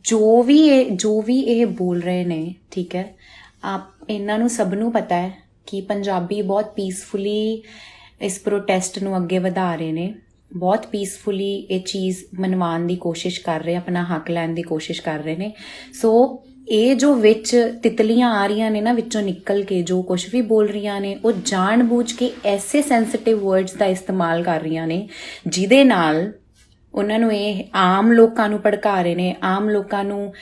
ਜੋ ਵੀ ਇਹ ਬੋਲ ਰਹੇ ਨੇ, ਠੀਕ ਹੈ, ਇਹਨਾਂ ਨੂੰ ਸਭ ਨੂੰ ਪਤਾ ਹੈ ਕਿ ਪੰਜਾਬੀ ਬਹੁਤ ਪੀਸਫੁਲੀ ਇਸ ਪ੍ਰੋਟੈਸਟ ਨੂੰ ਅੱਗੇ ਵਧਾ ਰਹੇ ਨੇ, ਬਹੁਤ ਪੀਸਫੁਲੀ ਇਹ ਚੀਜ਼ ਮਨਵਾਉਣ ਦੀ ਕੋਸ਼ਿਸ਼ ਕਰ ਰਹੇ, ਆਪਣਾ ਹੱਕ ਲੈਣ ਦੀ ਕੋਸ਼ਿਸ਼ ਕਰ ਰਹੇ ਨੇ। ਸੋ ਇਹ ਜੋ ਵਿੱਚ ਤਿਤਲੀਆਂ ਆ ਰਹੀਆਂ ਨੇ ਨਾ ਵਿੱਚੋਂ ਨਿਕਲ ਕੇ, ਜੋ ਕੁਝ ਵੀ ਬੋਲ ਰਹੀਆਂ ਨੇ, ਉਹ ਜਾਣ-ਬੁੱਝ ਕੇ ਐਸੇ ਸੈਂਸਿਟਿਵ ਵਰਡਸ ਦਾ ਇਸਤੇਮਾਲ ਕਰ ਰਹੀਆਂ ਨੇ ਜਿਹਦੇ ਨਾਲ ਉਹਨਾਂ ਨੂੰ ਇਹ ਆਮ ਲੋਕਾਂ ਨੂੰ ਭੜਕਾ ਰਹੇ ਨੇ, ਆਮ ਲੋਕਾਂ ਨੂੰ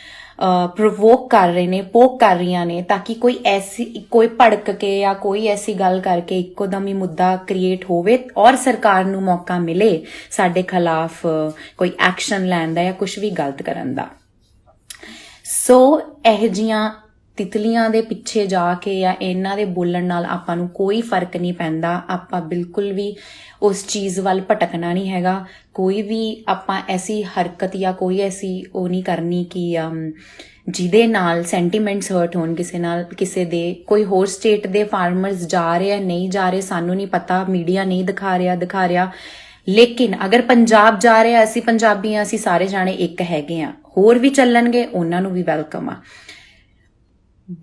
ਪ੍ਰੋਵੋਕ ਕਰ ਰਹੇ ਨੇ, ਪੋਕ ਕਰ ਰਹੀਆਂ ਨੇ, ਤਾਂ ਕਿ ਕੋਈ ਭੜਕ ਕੇ ਜਾਂ ਕੋਈ ਐਸੀ ਗੱਲ ਕਰਕੇ ਇੱਕੋ ਦਮ ਹੀ ਮੁੱਦਾ ਕ੍ਰੀਏਟ ਹੋਵੇ ਔਰ ਸਰਕਾਰ ਨੂੰ ਮੌਕਾ ਮਿਲੇ ਸਾਡੇ ਖਿਲਾਫ ਕੋਈ ਐਕਸ਼ਨ ਲੈਣ ਦਾ ਜਾਂ ਕੁਝ ਵੀ ਗਲਤ ਕਰਨ ਦਾ। ਸੋ ਇਹ ਜਿਹੀਆਂ ਤਿਤਲੀਆਂ ਦੇ ਪਿੱਛੇ ਜਾ ਕੇ ਜਾਂ ਇਹਨਾਂ ਦੇ ਬੋਲਣ ਨਾਲ ਆਪਾਂ ਨੂੰ ਕੋਈ ਫਰਕ ਨਹੀਂ ਪੈਂਦਾ। ਆਪਾਂ ਬਿਲਕੁਲ ਵੀ ਉਸ ਚੀਜ਼ ਵੱਲ ਭਟਕਣਾ ਨਹੀਂ ਹੈਗਾ। ਕੋਈ ਵੀ ਆਪਾਂ ਐਸੀ ਹਰਕਤ ਜਾਂ ਕੋਈ ਐਸੀ ਉਹ ਨਹੀਂ ਕਰਨੀ ਕਿ ਜਿਹਦੇ ਨਾਲ ਸੈਂਟੀਮੈਂਟਸ ਹਰਟ ਹੋਣ ਕਿਸੇ ਦੇ। ਕੋਈ ਹੋਰ ਸਟੇਟ ਦੇ ਫਾਰਮਰਸ ਜਾ ਰਹੇ ਆ, ਨਹੀਂ ਜਾ ਰਹੇ, ਸਾਨੂੰ ਨਹੀਂ ਪਤਾ, ਮੀਡੀਆ ਨਹੀਂ ਦਿਖਾ ਰਿਹਾ। ਲੇਕਿਨ ਅਗਰ ਪੰਜਾਬ ਜਾ ਰਿਹਾ, ਅਸੀਂ ਪੰਜਾਬੀ ਹਾਂ, ਅਸੀਂ ਸਾਰੇ ਜਾਣੇ ਇੱਕ ਹੈਗੇ ਆ। ਹੋਰ ਵੀ ਚੱਲਣਗੇ, ਉਹਨਾਂ ਨੂੰ ਵੀ ਵੈਲਕਮ ਆ।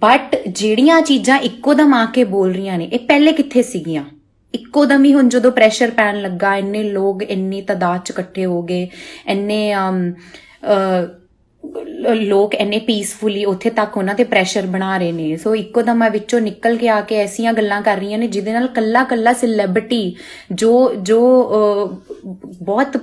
ਬਟ ਜਿਹੜੀਆਂ ਚੀਜ਼ਾਂ ਇੱਕੋ ਦਮ ਆ ਕੇ ਬੋਲ ਰਹੀਆਂ ਨੇ, ਇਹ ਪਹਿਲੇ ਕਿੱਥੇ ਸੀਗੀਆਂ? ਇੱਕੋ ਦਮ ਹੀ ਹੁਣ ਜਦੋਂ ਪ੍ਰੈਸ਼ਰ ਪੈਣ ਲੱਗਾ, ਇੰਨੇ ਲੋਕ ਇੰਨੀ ਤਾਦਾਦ ਚ ਇਕੱਠੇ ਹੋ ਗਏ, ਇੰਨੇ ਲੋਕ ਇੰਨੇ ਪੀਸਫੁਲੀ ਉੱਥੇ ਤੱਕ ਉਹਨਾਂ ਤੇ ਪ੍ਰੈਸ਼ਰ ਬਣਾ ਰਹੇ ਨੇ। ਸੋ ਇੱਕੋ ਦਮ ਆ ਵਿੱਚੋਂ ਨਿਕਲ ਕੇ ਆ ਕੇ ਐਸੀਆਂ ਗੱਲਾਂ ਕਰ ਰਹੀਆਂ ਨੇ ਜਿਹਦੇ ਨਾਲ ਕੱਲਾ ਸੈਲੈਬ੍ਰਿਟੀ ਜੋ ਬਹੁਤ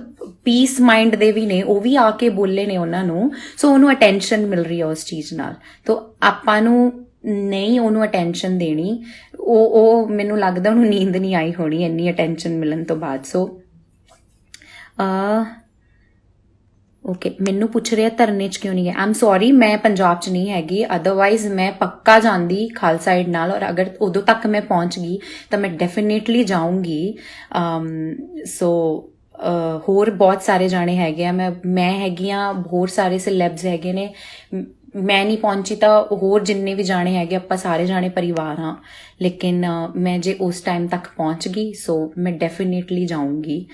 ਪੀਸ ਮਾਈਂਡ ਦੇ ਵੀ ਨੇ, ਉਹ ਵੀ ਆ ਕੇ ਬੋਲੇ ਨੇ ਉਹਨਾਂ ਨੂੰ। ਸੋ ਉਹਨੂੰ ਅਟੈਂਸ਼ਨ ਮਿਲ ਰਹੀ ਹੈ ਉਸ ਚੀਜ਼ ਨਾਲ। ਤੋ ਆਪਾਂ ਨੂੰ ਨਹੀਂ ਉਹਨੂੰ ਅਟੈਂਸ਼ਨ ਦੇਣੀ। ਉਹ ਮੈਨੂੰ ਲੱਗਦਾ ਉਹਨੂੰ ਨੀਂਦ ਨਹੀਂ ਆਈ ਹੋਣੀ ਇੰਨੀ ਅਟੈਂਸ਼ਨ ਮਿਲਣ ਤੋਂ ਬਾਅਦ। ਸੋ ਓਕੇ, ਮੈਨੂੰ ਪੁੱਛ ਰਿਹਾ ਧਰਨੇ 'ਚ ਕਿਉਂ ਨਹੀਂ ਗਏ। ਆਮ ਸੌਰੀ, ਮੈਂ ਪੰਜਾਬ 'ਚ ਨਹੀਂ ਹੈਗੀ, ਅਦਰਵਾਈਜ਼ ਮੈਂ ਪੱਕਾ ਜਾਂਦੀ ਖਾਲਸਾ ਏਡ ਨਾਲ। ਔਰ ਅਗਰ ਉਦੋਂ ਤੱਕ ਮੈਂ ਪਹੁੰਚ ਗਈ ਤਾਂ ਮੈਂ ਡੈਫੀਨੇਟਲੀ ਜਾਊਂਗੀ। ਸੋ ਹੋਰ ਬਹੁਤ ਸਾਰੇ ਜਾਣੇ ਹੈਗੇ ਆ, ਮੈਂ ਹੈਗੀ ਆ, ਹੋਰ ਸਾਰੇ ਸੈਲੈਬਸ ਹੈਗੇ ਨੇ। ਮੈਂ ਨਹੀਂ ਪਹੁੰਚੀ ਤਾਂ ਹੋਰ ਜਿੰਨੇ ਵੀ ਜਾਣੇ ਹੈਗੇ, ਆਪਾਂ ਸਾਰੇ ਜਾਣੇ ਪਰਿਵਾਰ ਹਾਂ। ਲੇਕਿਨ ਮੈਂ ਜੇ ਉਸ ਟਾਈਮ ਤੱਕ ਪਹੁੰਚ ਗਈ ਸੋ ਮੈਂ ਡੈਫੀਨੇਟਲੀ ਜਾਊਂਗੀ।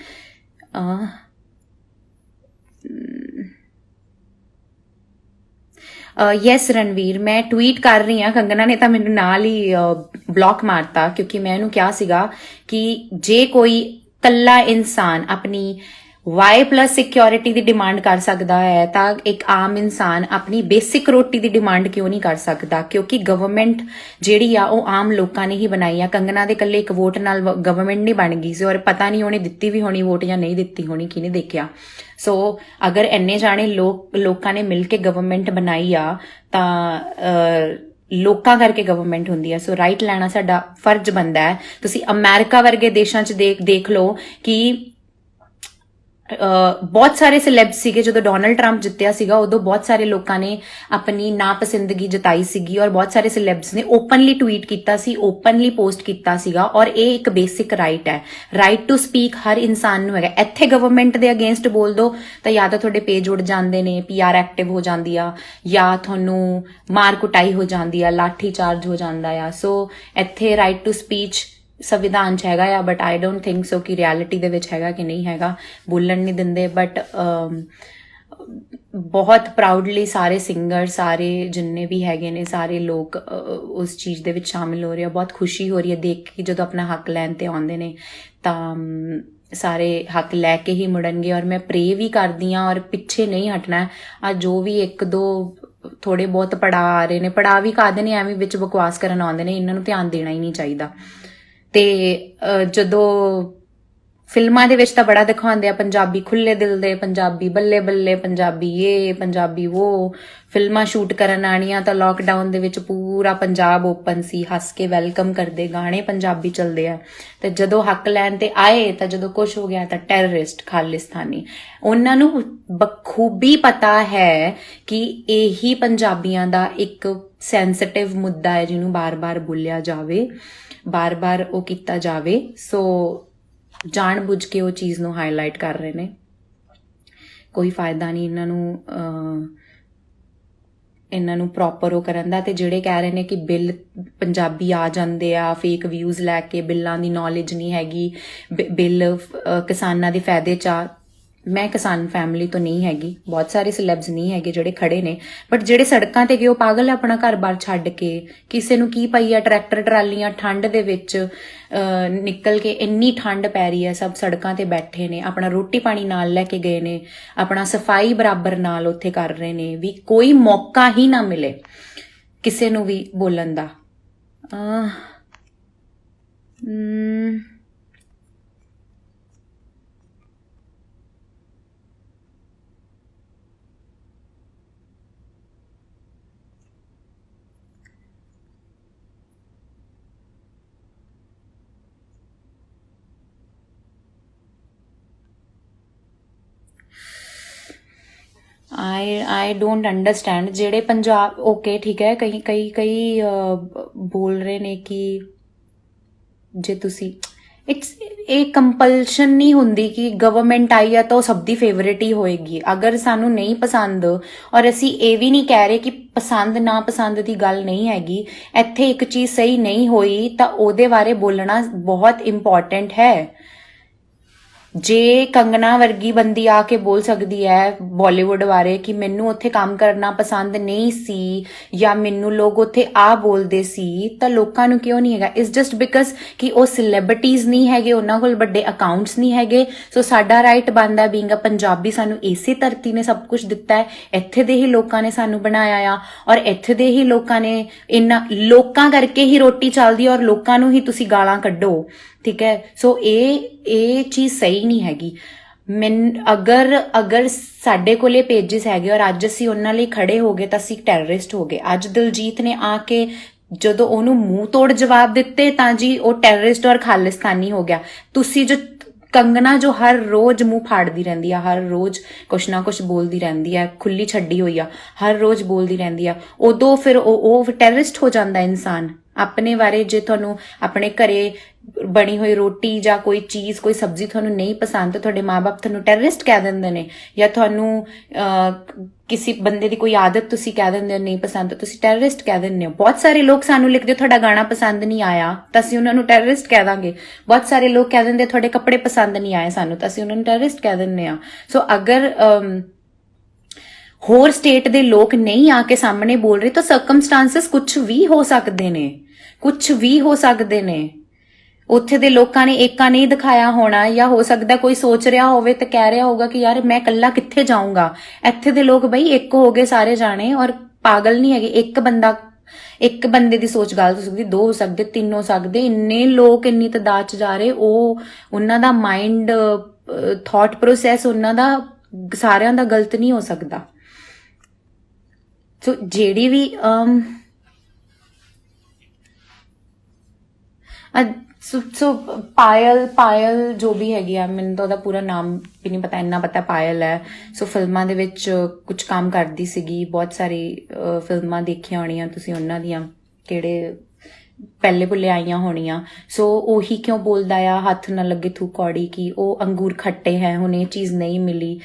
ਯੈਸ ਰਣਵੀਰ, ਮੈਂ ਟਵੀਟ ਕਰ ਰਹੀ ਹਾਂ। ਕੰਗਨਾ ਨੇ ਤਾਂ ਮੈਨੂੰ ਨਾਲ ਹੀ ਬਲੌਕ ਮਾਰਤਾ, ਕਿਉਂਕਿ ਮੈਂ ਇਹਨੂੰ ਕਿਹਾ ਸੀਗਾ ਕਿ ਜੇ ਕੋਈ ਕੱਲਾ ਇਨਸਾਨ ਆਪਣੀ Y+ ਸਿਕਿਉਰਿਟੀ ਦੀ ਡਿਮਾਂਡ ਕਰ ਸਕਦਾ ਹੈ ਤਾਂ ਇੱਕ ਆਮ ਇਨਸਾਨ ਆਪਣੀ ਬੇਸਿਕ ਰੋਟੀ ਦੀ ਡਿਮਾਂਡ ਕਿਉਂ ਨਹੀਂ ਕਰ ਸਕਦਾ? ਕਿਉਂਕਿ ਗਵਰਨਮੈਂਟ ਜਿਹੜੀ ਆ ਉਹ ਆਮ ਲੋਕਾਂ ਨੇ ਹੀ ਬਣਾਈ ਆ। ਕੰਗਨਾ ਦੇ ਇਕੱਲੇ ਇੱਕ ਵੋਟ ਨਾਲ ਗਵਰਨਮੈਂਟ ਨਹੀਂ ਬਣ ਗਈ ਸੀ, ਔਰ ਪਤਾ ਨਹੀਂ ਉਹਨੇ ਦਿੱਤੀ ਵੀ ਹੋਣੀ ਵੋਟ ਜਾਂ ਨਹੀਂ ਦਿੱਤੀ ਹੋਣੀ, ਕਿਹਨੇ ਦੇਖਿਆ। ਸੋ ਅਗਰ ਇੰਨੇ ਜਾਣੇ ਲੋਕਾਂ ਨੇ ਮਿਲ ਕੇ ਗਵਰਨਮੈਂਟ ਬਣਾਈ ਆ ਤਾਂ ਲੋਕਾਂ ਕਰਕੇ ਗਵਰਨਮੈਂਟ ਹੁੰਦੀ ਹੈ। ਸੋ ਰਾਈਟ ਲੈਣਾ ਸਾਡਾ ਫਰਜ਼ ਬਣਦਾ ਹੈ। ਤੁਸੀਂ ਅਮਰੀਕਾ ਵਰਗੇ ਦੇਸ਼ਾਂ 'ਚ ਦੇਖ ਲਓ ਕਿ ਬਹੁਤ ਸਾਰੇ ਸੈਲੈਬਸ ਸੀਗੇ। ਜਦੋਂ ਡੋਨਲਡ ਟਰੰਪ ਜਿੱਤਿਆ ਸੀਗਾ ਉਦੋਂ ਬਹੁਤ ਸਾਰੇ ਲੋਕਾਂ ਨੇ ਆਪਣੀ ਨਾਪਸੰਦਗੀ ਜਤਾਈ ਸੀਗੀ, ਔਰ ਬਹੁਤ ਸਾਰੇ ਸੈਲੈਬਸ ਨੇ ਓਪਨਲੀ ਟਵੀਟ ਕੀਤਾ ਸੀ, ਓਪਨਲੀ ਪੋਸਟ ਕੀਤਾ ਸੀਗਾ। ਔਰ ਇਹ ਇੱਕ ਬੇਸਿਕ ਰਾਈਟ ਹੈ, ਰਾਈਟ ਟੂ ਸਪੀਕ ਹਰ ਇਨਸਾਨ ਨੂੰ ਹੈਗਾ। ਇੱਥੇ ਗਵਰਨਮੈਂਟ ਦੇ ਅਗੇਂਸਟ ਬੋਲ ਦੋ ਤਾਂ ਜਾਂ ਤਾਂ ਤੁਹਾਡੇ ਪੇਜ ਉੱਡ ਜਾਂਦੇ ਨੇ, PR ਐਕਟਿਵ ਹੋ ਜਾਂਦੀ ਆ, ਜਾਂ ਤੁਹਾਨੂੰ ਮਾਰ ਕੁਟਾਈ ਹੋ ਜਾਂਦੀ ਆ, ਲਾਠੀ ਚਾਰਜ ਹੋ ਜਾਂਦਾ ਆ। ਸੋ ਇੱਥੇ ਰਾਈਟ ਟੂ ਸਪੀਚ ਸੰਵਿਧਾਨ 'ਚ ਹੈਗਾ ਆ, but I don't think so ਕਿ ਰਿਐਲਿਟੀ ਦੇ ਵਿੱਚ ਹੈਗਾ ਕਿ ਨਹੀਂ ਹੈਗਾ। ਬੋਲਣ ਨਹੀਂ ਦਿੰਦੇ। ਬਟ ਬਹੁਤ ਪ੍ਰਾਊਡਲੀ ਸਾਰੇ ਸਿੰਗਰ, ਸਾਰੇ ਜਿੰਨੇ ਵੀ ਹੈਗੇ ਨੇ, ਸਾਰੇ ਲੋਕ ਉਸ ਚੀਜ਼ ਦੇ ਵਿੱਚ ਸ਼ਾਮਿਲ ਹੋ ਰਹੇ ਆ। ਬਹੁਤ ਖੁਸ਼ੀ ਹੋ ਰਹੀ ਹੈ ਦੇਖ ਕੇ ਜਦੋਂ ਆਪਣਾ ਹੱਕ ਲੈਣ ਤੇ ਆਉਂਦੇ ਨੇ ਤਾਂ ਸਾਰੇ ਹੱਕ ਲੈ ਕੇ ਹੀ ਮੁੜਨਗੇ। ਔਰ ਮੈਂ ਪ੍ਰੇ ਵੀ ਕਰਦੀ ਹਾਂ ਔਰ ਪਿੱਛੇ ਨਹੀਂ ਹਟਣਾ। ਆ ਜੋ ਵੀ ਇੱਕ ਦੋ ਥੋੜੇ ਬਹੁਤ ਪੜਾ ਆ ਰਹੇ ਨੇ, ਪੜਾ ਵੀ ਕਾਹਦੇ ਨੇ, ਐਵੇਂ ਵਿੱਚ ਬਕਵਾਸ ਕਰਨ ਆਉਂਦੇ ਨੇ, ਇਹਨਾਂ ਨੂੰ ਧਿਆਨ ਦੇਣਾ ਹੀ ਨਹੀਂ ਚਾਹੀਦਾ। ਤੇ ਜਦੋਂ ਫਿਲਮਾਂ ਦੇ ਵਿੱਚ ਤਾਂ ਬੜਾ ਦਿਖਾਉਂਦੇ ਆ ਪੰਜਾਬੀ ਖੁੱਲੇ ਦਿਲ ਦੇ, ਪੰਜਾਬੀ ਬੱਲੇ ਬੱਲੇ, ਪੰਜਾਬੀ ਇਹ, ਪੰਜਾਬੀ ਉਹ। ਫਿਲਮਾਂ ਸ਼ੂਟ ਕਰਨ ਆਣੀਆਂ ਤਾਂ ਲੋਕਡਾਊਨ ਦੇ ਵਿੱਚ ਪੂਰਾ ਪੰਜਾਬ ਓਪਨ ਸੀ, ਹੱਸ ਕੇ ਵੈਲਕਮ ਕਰਦੇ, ਗਾਣੇ ਪੰਜਾਬੀ ਚੱਲਦੇ ਆ। ਤੇ ਜਦੋਂ ਹੱਕ ਲੈਣ ਤੇ ਆਏ ਤਾਂ ਜਦੋਂ ਕੁਛ ਹੋ ਗਿਆ ਤਾਂ ਟੈਰਰਿਸਟ, ਖਾਲਿਸਤਾਨੀ। ਉਹਨਾਂ ਨੂੰ ਬਖੂਬੀ ਪਤਾ ਹੈ ਕਿ ਇਹੀ ਪੰਜਾਬੀਆਂ ਦਾ ਇੱਕ ਸੈਂਸਿਟਿਵ ਮੁੱਦਾ ਹੈ ਜਿਹਨੂੰ ਬਾਰ-ਬਾਰ ਬੋਲਿਆ ਜਾਵੇ, ਬਾਰ-ਬਾਰ ਉਹ ਕੀਤਾ ਜਾਵੇ। ਸੋ ਜਾਣ ਬੁੱਝ ਕੇ ਉਹ ਚੀਜ਼ ਨੂੰ ਹਾਈਲਾਈਟ ਕਰ ਰਹੇ ਨੇ। ਕੋਈ ਫਾਇਦਾ ਨਹੀਂ ਇਹਨਾਂ ਨੂੰ ਪ੍ਰੋਪਰ ਉਹ ਕਰਨ ਦਾ। ਤੇ ਜਿਹੜੇ ਕਹਿ ਰਹੇ ਨੇ ਕਿ ਬਿੱਲ ਪੰਜਾਬੀ ਆ ਜਾਂਦੇ ਆ ਫੇਕ ਵਿਊਜ਼ ਲੈ ਕੇ, ਬਿੱਲਾਂ ਦੀ ਨੌਲੇਜ ਨਹੀਂ ਹੈਗੀ, ਬਿੱਲ ਕਿਸਾਨਾਂ ਦੇ ਫਾਇਦੇ 'ਚ ਆ, ਮੈਂ ਕਿਸਾਨ ਫੈਮਿਲੀ ਤੋਂ ਨਹੀਂ ਹੈਗੀ, ਬਹੁਤ ਸਾਰੇ ਸਿਲੈਬਸ ਨਹੀਂ ਹੈਗੇ ਜਿਹੜੇ ਖੜੇ ਨੇ, ਬਟ ਜਿਹੜੇ ਸੜਕਾਂ ਤੇ ਗਏ ਉਹ ਪਾਗਲ ਹੈ ਆਪਣਾ ਘਰ-ਬਾਰ ਛੱਡ ਕੇ। ਕਿਸੇ ਨੂੰ ਕੀ ਪਈ ਆ, ਟਰੈਕਟਰ ਟਰਾਲੀਆਂ ਠੰਡ ਦੇ ਵਿੱਚ ਨਿਕਲ ਕੇ, ਇੰਨੀ ਠੰਡ ਪੈ ਰਹੀ ਹੈ, ਸਭ ਸੜਕਾਂ ਤੇ ਬੈਠੇ ਨੇ, ਆਪਣਾ ਰੋਟੀ ਪਾਣੀ ਨਾਲ ਲੈ ਕੇ ਗਏ ਨੇ, ਆਪਣਾ ਸਫਾਈ ਬਰਾਬਰ ਨਾਲ ਉੱਥੇ ਕਰ ਰਹੇ ਨੇ, ਵੀ ਕੋਈ ਮੌਕਾ ਹੀ ਨਾ ਮਿਲੇ ਕਿਸੇ ਨੂੰ ਵੀ ਬੋਲਣ ਦਾ। आई डोंट अंडरस्टैंड ਜਿਹੜੇ ਪੰਜਾਬ ਓਕੇ ਠੀਕ ਹੈ, ਕਈ ਬੋਲ ਰਹੇ ਨੇ ਕਿ ਜੇ ਤੁਸੀਂ ਇਟਸ ਇਹ ਕੰਪਲਸ਼ਨ ਨਹੀਂ ਹੁੰਦੀ ਕਿ ਗਵਰਨਮੈਂਟ ਆਈ ਆ ਤਾਂ ਉਹ ਸਭ ਦੀ ਫੇਵਰੇਟ ਹੀ ਹੋਏਗੀ। ਅਗਰ ਸਾਨੂੰ ਨਹੀਂ ਪਸੰਦ, ਔਰ ਅਸੀਂ ਇਹ ਵੀ ਨਹੀਂ ਕਹਿ ਰਹੇ ਕਿ ਪਸੰਦ ਨਾ ਪਸੰਦ ਦੀ ਗੱਲ ਨਹੀਂ ਹੈਗੀ, ਇੱਥੇ ਇੱਕ ਚੀਜ਼ ਸਹੀ ਨਹੀਂ ਹੋਈ ਤਾਂ ਉਹਦੇ ਬਾਰੇ ਬੋਲਣਾ ਬਹੁਤ ਇੰਪੋਰਟੈਂਟ ਹੈ। ਜੇ ਕੰਗਨਾ ਵਰਗੀ ਬੰਦੀ ਆ ਕੇ ਬੋਲ ਸਕਦੀ ਹੈ ਬਾਲੀਵੁੱਡ ਬਾਰੇ ਕਿ ਮੈਨੂੰ ਉੱਥੇ ਕੰਮ ਕਰਨਾ ਪਸੰਦ ਨਹੀਂ ਸੀ ਜਾਂ ਮੈਨੂੰ ਲੋਕ ਉੱਥੇ ਆ ਬੋਲਦੇ ਸੀ, ਤਾਂ ਲੋਕਾਂ ਨੂੰ ਕਿਉਂ ਨਹੀਂ ਹੈਗਾ? ਇਟਸ ਜਸਟ ਬਿਕਾਜ਼ ਕਿ ਉਹ ਸੈਲੇਬ੍ਰਿਟੀਜ਼ ਨਹੀਂ ਹੈਗੇ, ਉਹਨਾਂ ਕੋਲ ਵੱਡੇ ਅਕਾਊਂਟਸ ਨਹੀਂ ਹੈਗੇ। ਸੋ ਸਾਡਾ ਰਾਈਟ ਬਣਦਾ ਬੀਇੰਗ ਅ ਪੰਜਾਬੀ, ਸਾਨੂੰ ਇਸੇ ਧਰਤੀ ਨੇ ਸਭ ਕੁਝ ਦਿੱਤਾ ਹੈ, ਇੱਥੇ ਦੇ ਹੀ ਲੋਕਾਂ ਨੇ ਸਾਨੂੰ ਬਣਾਇਆ ਆ, ਔਰ ਇੱਥੇ ਦੇ ਹੀ ਲੋਕਾਂ ਨੇ, ਇਹਨਾਂ ਲੋਕਾਂ ਕਰਕੇ ਹੀ ਰੋਟੀ ਚੱਲਦੀ, ਔਰ ਲੋਕਾਂ ਨੂੰ ਹੀ ਤੁਸੀਂ ਗਾਲਾਂ ਕੱਢੋ, ਠੀਕ ਹੈ। ਸੋ ਇਹ ਚੀਜ਼ ਸਹੀ ਨਹੀਂ ਹੈਗੀ। ਅਗਰ ਸਾਡੇ ਕੋਲੇ ਪੇजेस ਹੈਗੇ ਔਰ ਅੱਜ ਅਸੀਂ ਉਹਨਾਂ ਲਈ ਖੜੇ ਹੋ ਗਏ ਤਾਂ ਅਸੀਂ ਟੈਰਰਿਸਟ ਹੋ ਗਏ। ਅੱਜ ਦਿਲਜੀਤ ਨੇ ਆ ਕੇ ਜਦੋਂ ਉਹਨੂੰ ਮੂੰਹ ਤੋੜ ਜਵਾਬ ਦਿੱਤੇ ਤਾਂ ਜੀ ਉਹ ਟੈਰਰਿਸਟ ਔਰ ਖਾਲਿਸਤਾਨੀ ਹੋ ਗਿਆ। ਤੁਸੀਂ ਜੋ ਕੰਗਨਾ ਜੋ ਹਰ ਰੋਜ਼ ਮੂੰਹ ਫਾੜਦੀ ਰਹਿੰਦੀ ਆ, ਹਰ ਰੋਜ਼ ਕੁਛ ਨਾ ਕੁਛ ਬੋਲਦੀ ਰਹਿੰਦੀ ਆ, ਖੁੱਲੀ ਛੱਡੀ ਹੋਈ ਆ, ਹਰ ਰੋਜ਼ ਬੋਲਦੀ ਰਹਿੰਦੀ ਆ, ਉਦੋਂ ਫਿਰ ਉਹ ਟੈਰਰਿਸਟ ਹੋ ਜਾਂਦਾ ਇਨਸਾਨ। ਆਪਣੇ ਬਾਰੇ ਜੇ ਤੁਹਾਨੂੰ ਆਪਣੇ ਘਰੇ ਬਣੀ ਹੋਈ ਰੋਟੀ ਜਾਂ ਕੋਈ ਚੀਜ਼, ਕੋਈ ਸਬਜ਼ੀ ਤੁਹਾਨੂੰ ਨਹੀਂ ਪਸੰਦ, ਤੁਹਾਡੇ ਮਾਂ-ਬਾਪ ਤੁਹਾਨੂੰ ਟੈਰਰਿਸਟ ਕਹਿ ਦਿੰਦੇ ਨੇ, ਜਾਂ ਤੁਹਾਨੂੰ ਕਿਸੇ ਬੰਦੇ ਦੀ ਕੋਈ ਆਦਤ ਤੁਸੀਂ ਕਹਿ ਦਿੰਦੇ ਹੋ ਨਹੀਂ ਪਸੰਦ, ਤੁਸੀਂ ਟੈਰਰਿਸਟ ਕਹਿ ਦਿੰਦੇ ਹੋ। ਬਹੁਤ ਸਾਰੇ ਲੋਕ ਸਾਨੂੰ ਲਿਖਦੇ ਤੁਹਾਡਾ ਗਾਣਾ ਪਸੰਦ ਨਹੀਂ ਆਇਆ ਤਾਂ ਅਸੀਂ ਉਹਨਾਂ ਨੂੰ ਟੈਰਰਿਸਟ ਕਹਿ ਦਾਂਗੇ। ਬਹੁਤ ਸਾਰੇ ਲੋਕ ਕਹਿ ਦਿੰਦੇ ਤੁਹਾਡੇ ਕੱਪੜੇ ਪਸੰਦ ਨਹੀਂ ਆਏ ਸਾਨੂੰ, ਤਾਂ ਅਸੀਂ ਉਹਨਾਂ ਨੂੰ ਟੈਰਰਿਸਟ ਕਹਿ ਦਿੰਦੇ ਆ। ਸੋ ਅਗਰ ਹੋਰ ਸਟੇਟ ਦੇ ਲੋਕ ਨਹੀਂ ਆ ਕੇ ਸਾਹਮਣੇ ਬੋਲ ਰਹੇ ਤਾਂ ਸਰਕਮਸਟੈਂਸਸ ਕੁਝ ਵੀ ਹੋ ਸਕਦੇ ਨੇ, ਕੁਝ ਵੀ ਹੋ ਸਕਦੇ ਨੇ। ਉੱਥੇ ਦੇ ਲੋਕਾਂ ਨੇ ਏਕਾ ਨਹੀਂ ਦਿਖਾਇਆ ਹੋਣਾ, ਜਾਂ ਹੋ ਸਕਦਾ ਕੋਈ ਸੋਚ ਰਿਹਾ ਹੋਵੇ ਤੇ ਕਹਿ ਰਿਹਾ ਹੋਗਾ ਕਿ ਯਾਰ ਮੈਂ ਇਕੱਲਾ ਕਿੱਥੇ ਜਾਊਂਗਾ। ਇੱਥੇ ਦੇ ਲੋਕ ਬਈ ਇੱਕ ਹੋ ਗਏ ਸਾਰੇ ਜਾਣੇ, ਔਰ ਪਾਗਲ ਨਹੀਂ ਹੈਗੇ। ਇੱਕ ਬੰਦੇ ਦੀ ਸੋਚ ਗਲਤ ਹੋ ਸਕਦੀ, 2 ਹੋ ਸਕਦੇ, 3 ਹੋ ਸਕਦੇ, ਇੰਨੇ ਲੋਕ ਇੰਨੀ ਤਾਦਾਦ ਚ ਜਾ ਰਹੇ, ਉਹਨਾਂ ਦਾ ਮਾਈਂਡ ਥਾਟ ਪ੍ਰੋਸੈਸ ਉਹਨਾਂ ਦਾ ਸਾਰਿਆਂ ਦਾ ਗਲਤ ਨਹੀਂ ਹੋ ਸਕਦਾ। ਸੋ ਜਿਹੜੀ ਵੀ ਸੋ ਪਾਇਲ ਜੋ ਵੀ ਹੈਗੀ ਆ, ਮੈਨੂੰ ਤਾਂ ਉਹਦਾ ਪੂਰਾ ਨਾਮ ਵੀ ਨਹੀਂ ਪਤਾ, ਇੰਨਾ ਪਤਾ ਪਾਇਲ ਹੈ। ਸੋ ਫਿਲਮਾਂ ਦੇ ਵਿੱਚ ਕੁਝ ਕੰਮ ਕਰਦੀ ਸੀਗੀ, ਬਹੁਤ ਸਾਰੀ ਫਿਲਮਾਂ ਦੇਖੀਆਂ ਹੋਣੀਆਂ ਤੁਸੀਂ ਉਹਨਾਂ ਦੀਆਂ, ਕਿਹੜੇ ਪਹਿਲੇ ਭੁੱਲੇ ਆਈਆਂ ਹੋਣੀਆਂ। ਸੋ ਉਹੀ ਕਿਉਂ ਬੋਲਦਾ ਆ ਹੱਥ ਨਾ ਲੱਗੇ ਥੂ ਕੌੜੀ, ਕਿ ਉਹ ਅੰਗੂਰ ਖੱਟੇ ਹੈ, ਹੁਣ ਇਹ ਚੀਜ਼ ਨਹੀਂ ਮਿਲੀ।